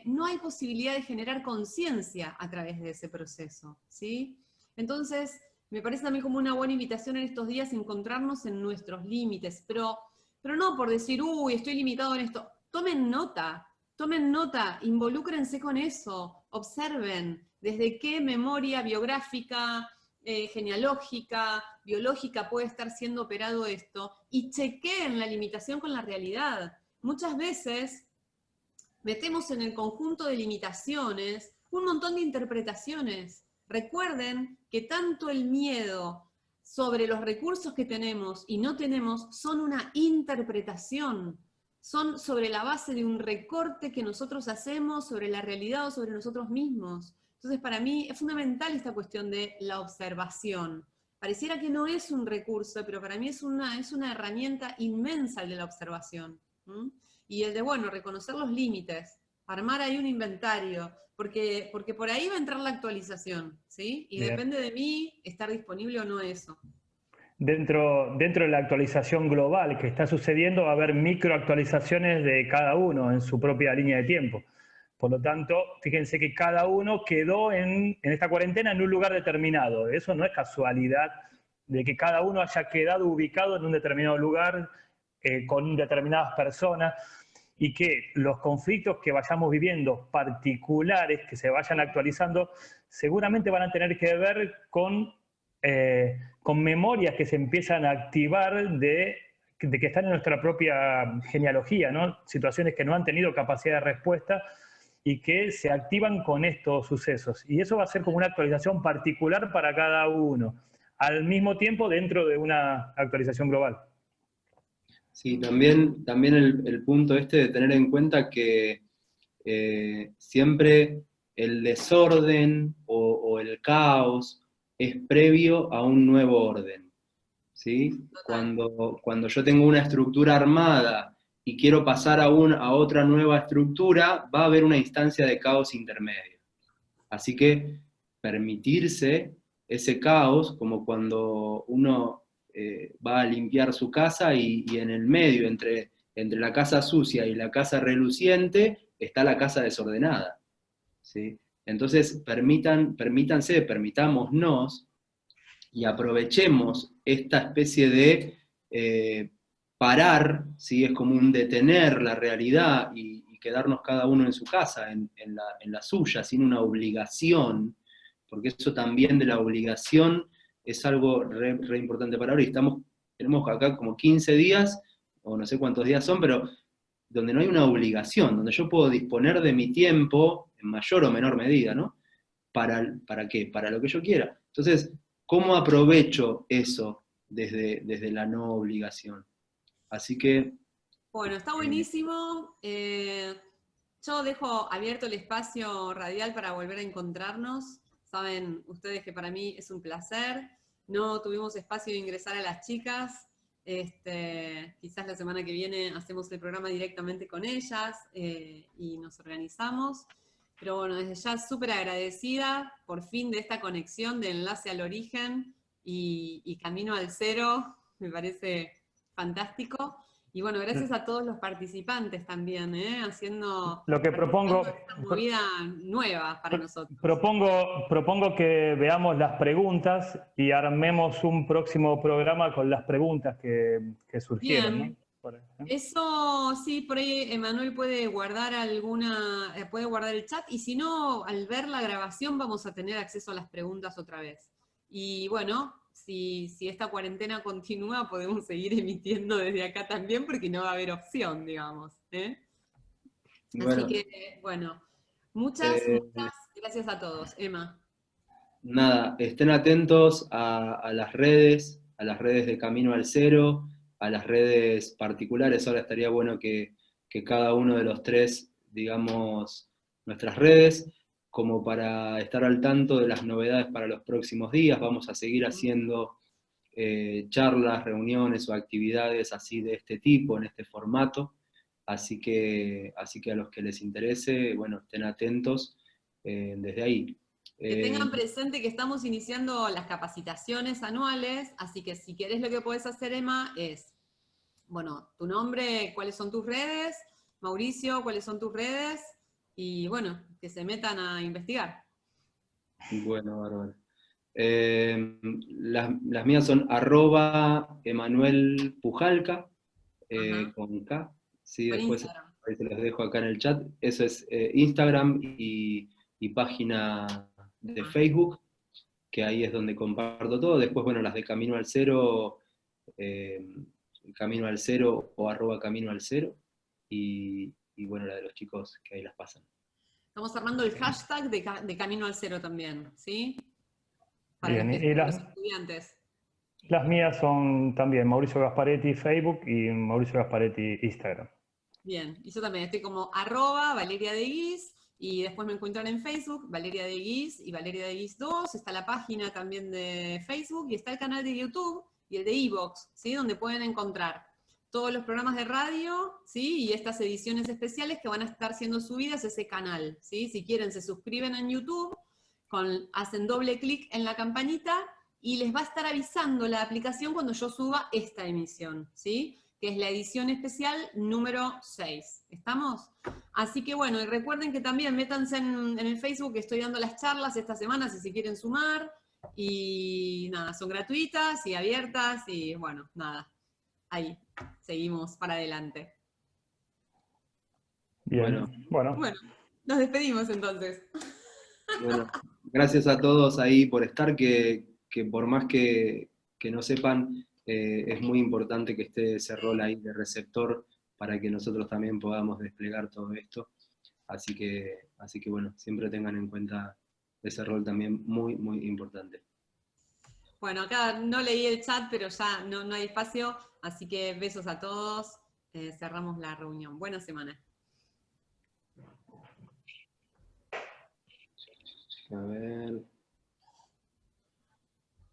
no hay posibilidad de generar conciencia a través de ese proceso, ¿sí? Entonces, me parece a mí como una buena invitación en estos días encontrarnos en nuestros límites, pero no por decir, uy, estoy limitado en esto. Tomen nota, involúcrense con eso, observen desde qué memoria biográfica, genealógica, biológica puede estar siendo operado esto, y chequeen la limitación con la realidad. Muchas veces metemos en el conjunto de limitaciones un montón de interpretaciones. Recuerden que tanto el miedo sobre los recursos que tenemos y no tenemos son una interpretación, son sobre la base de un recorte que nosotros hacemos sobre la realidad o sobre nosotros mismos. Entonces, para mí es fundamental esta cuestión de la observación. Pareciera que no es un recurso, pero para mí es una herramienta inmensa el de la observación. Y el de, bueno, reconocer los límites, armar ahí un inventario, porque por ahí va a entrar la actualización, ¿sí? Y Bien. depende de mí estar disponible o no eso. Dentro de la actualización global que está sucediendo, va a haber microactualizaciones de cada uno en su propia línea de tiempo. Por lo tanto, fíjense que cada uno quedó en esta cuarentena en un lugar determinado. Eso no es casualidad de que cada uno haya quedado ubicado en un determinado lugar con determinadas personas y que los conflictos que vayamos viviendo particulares, que se vayan actualizando, seguramente van a tener que ver con memorias que se empiezan a activar de que están en nuestra propia genealogía, ¿no? Situaciones que no han tenido capacidad de respuesta y que se activan con estos sucesos. Y eso va a ser como una actualización particular para cada uno, al mismo tiempo dentro de una actualización global. Sí, también el punto este de tener en cuenta que siempre el desorden o el caos es previo a un nuevo orden, ¿sí? Total. Cuando yo tengo una estructura armada y quiero pasar a otra nueva estructura, va a haber una instancia de caos intermedio. Así que permitirse ese caos, como cuando uno va a limpiar su casa y en el medio, entre la casa sucia y la casa reluciente, está la casa desordenada. ¿Sí? Entonces, permitámonos y aprovechemos esta especie de parar, ¿sí? Es como un detener la realidad y quedarnos cada uno en su casa, en la suya, sin una obligación, porque eso también de la obligación es algo re importante para ahora, y tenemos acá como 15 días, o no sé cuántos días son, pero donde no hay una obligación, donde yo puedo disponer de mi tiempo, en mayor o menor medida, ¿no? ¿Para qué? Para lo que yo quiera. Entonces, ¿cómo aprovecho eso desde la no obligación? Así que... Bueno, está buenísimo. Yo dejo abierto el espacio radial para volver a encontrarnos. Saben ustedes que para mí es un placer. No tuvimos espacio de ingresar a las chicas. Quizás la semana que viene hacemos el programa directamente con ellas y nos organizamos. Pero bueno, desde ya súper agradecida por fin de esta conexión de enlace al origen y camino al cero. Me parece fantástico. Y bueno, gracias a todos los participantes también, Lo que participando en esta movida nueva para nosotros. propongo que veamos las preguntas y armemos un próximo programa con las preguntas que surgieron, Bien. ¿no? Eso sí, por ahí Emanuel puede guardar puede guardar el chat, y si no, al ver la grabación vamos a tener acceso a las preguntas otra vez. Y bueno, si esta cuarentena continúa, podemos seguir emitiendo desde acá también, porque no va a haber opción, digamos. Así Bueno, que, bueno, muchas eh, gracias a todos. Emma. nada, estén atentos a las redes de Camino al Cero, a las redes particulares. Ahora estaría bueno que cada uno de los tres, digamos, nuestras redes, como para estar al tanto de las novedades para los próximos días. Vamos a seguir haciendo charlas, reuniones o actividades así de este tipo, en este formato. Así que a los que les interese, bueno, estén atentos desde ahí. Que tengan presente que estamos iniciando las capacitaciones anuales, así que si querés, lo que podés hacer, Emma, es, bueno, tu nombre, cuáles son tus redes, Mauricio, cuáles son tus redes, y bueno, que se metan a investigar. Bueno, bárbaro. Las mías son @Emanuel Pujalca, con K. Sí, Por después Instagram. ahí se los dejo acá en el chat. Eso es Instagram y página de Facebook, que ahí es donde comparto todo. Después, bueno, las de Camino al Cero, eh, Camino al Cero o @Camino al Cero. Y bueno, la de los chicos que ahí las pasan. Estamos armando el hashtag de Camino al Cero también, ¿sí? Para Bien, los estudiantes. las mías son también Mauricio Gasparetti Facebook y Mauricio Gasparetti Instagram. Bien, y yo también estoy como @Valeria de Guis, y después me encuentran en Facebook, Valeria de Guis y Valeria de Guis 2, está la página también de Facebook, y está el canal de YouTube y el de iVoox, ¿sí? Donde pueden encontrar todos los programas de radio, ¿sí? Y estas ediciones especiales que van a estar siendo subidas a ese canal, ¿sí? Si quieren, se suscriben en YouTube, hacen doble clic en la campanita, y les va a estar avisando la aplicación cuando yo suba esta emisión, ¿sí? Que es la edición especial número 6. ¿Estamos? Así que bueno, y recuerden que también métanse en el Facebook, que estoy dando las charlas esta semana, si se quieren sumar, y nada, son gratuitas y abiertas, y bueno, nada, ahí, seguimos para adelante. Bien, bueno. Bueno, nos despedimos entonces. Bueno, gracias a todos ahí por estar, que por más que no sepan, es muy importante que esté ese rol ahí de receptor para que nosotros también podamos desplegar todo esto. Así que bueno, siempre tengan en cuenta ese rol también muy, muy importante. Bueno, acá no leí el chat, pero ya no hay espacio. Así que besos a todos. Cerramos la reunión. Buena semana. A ver.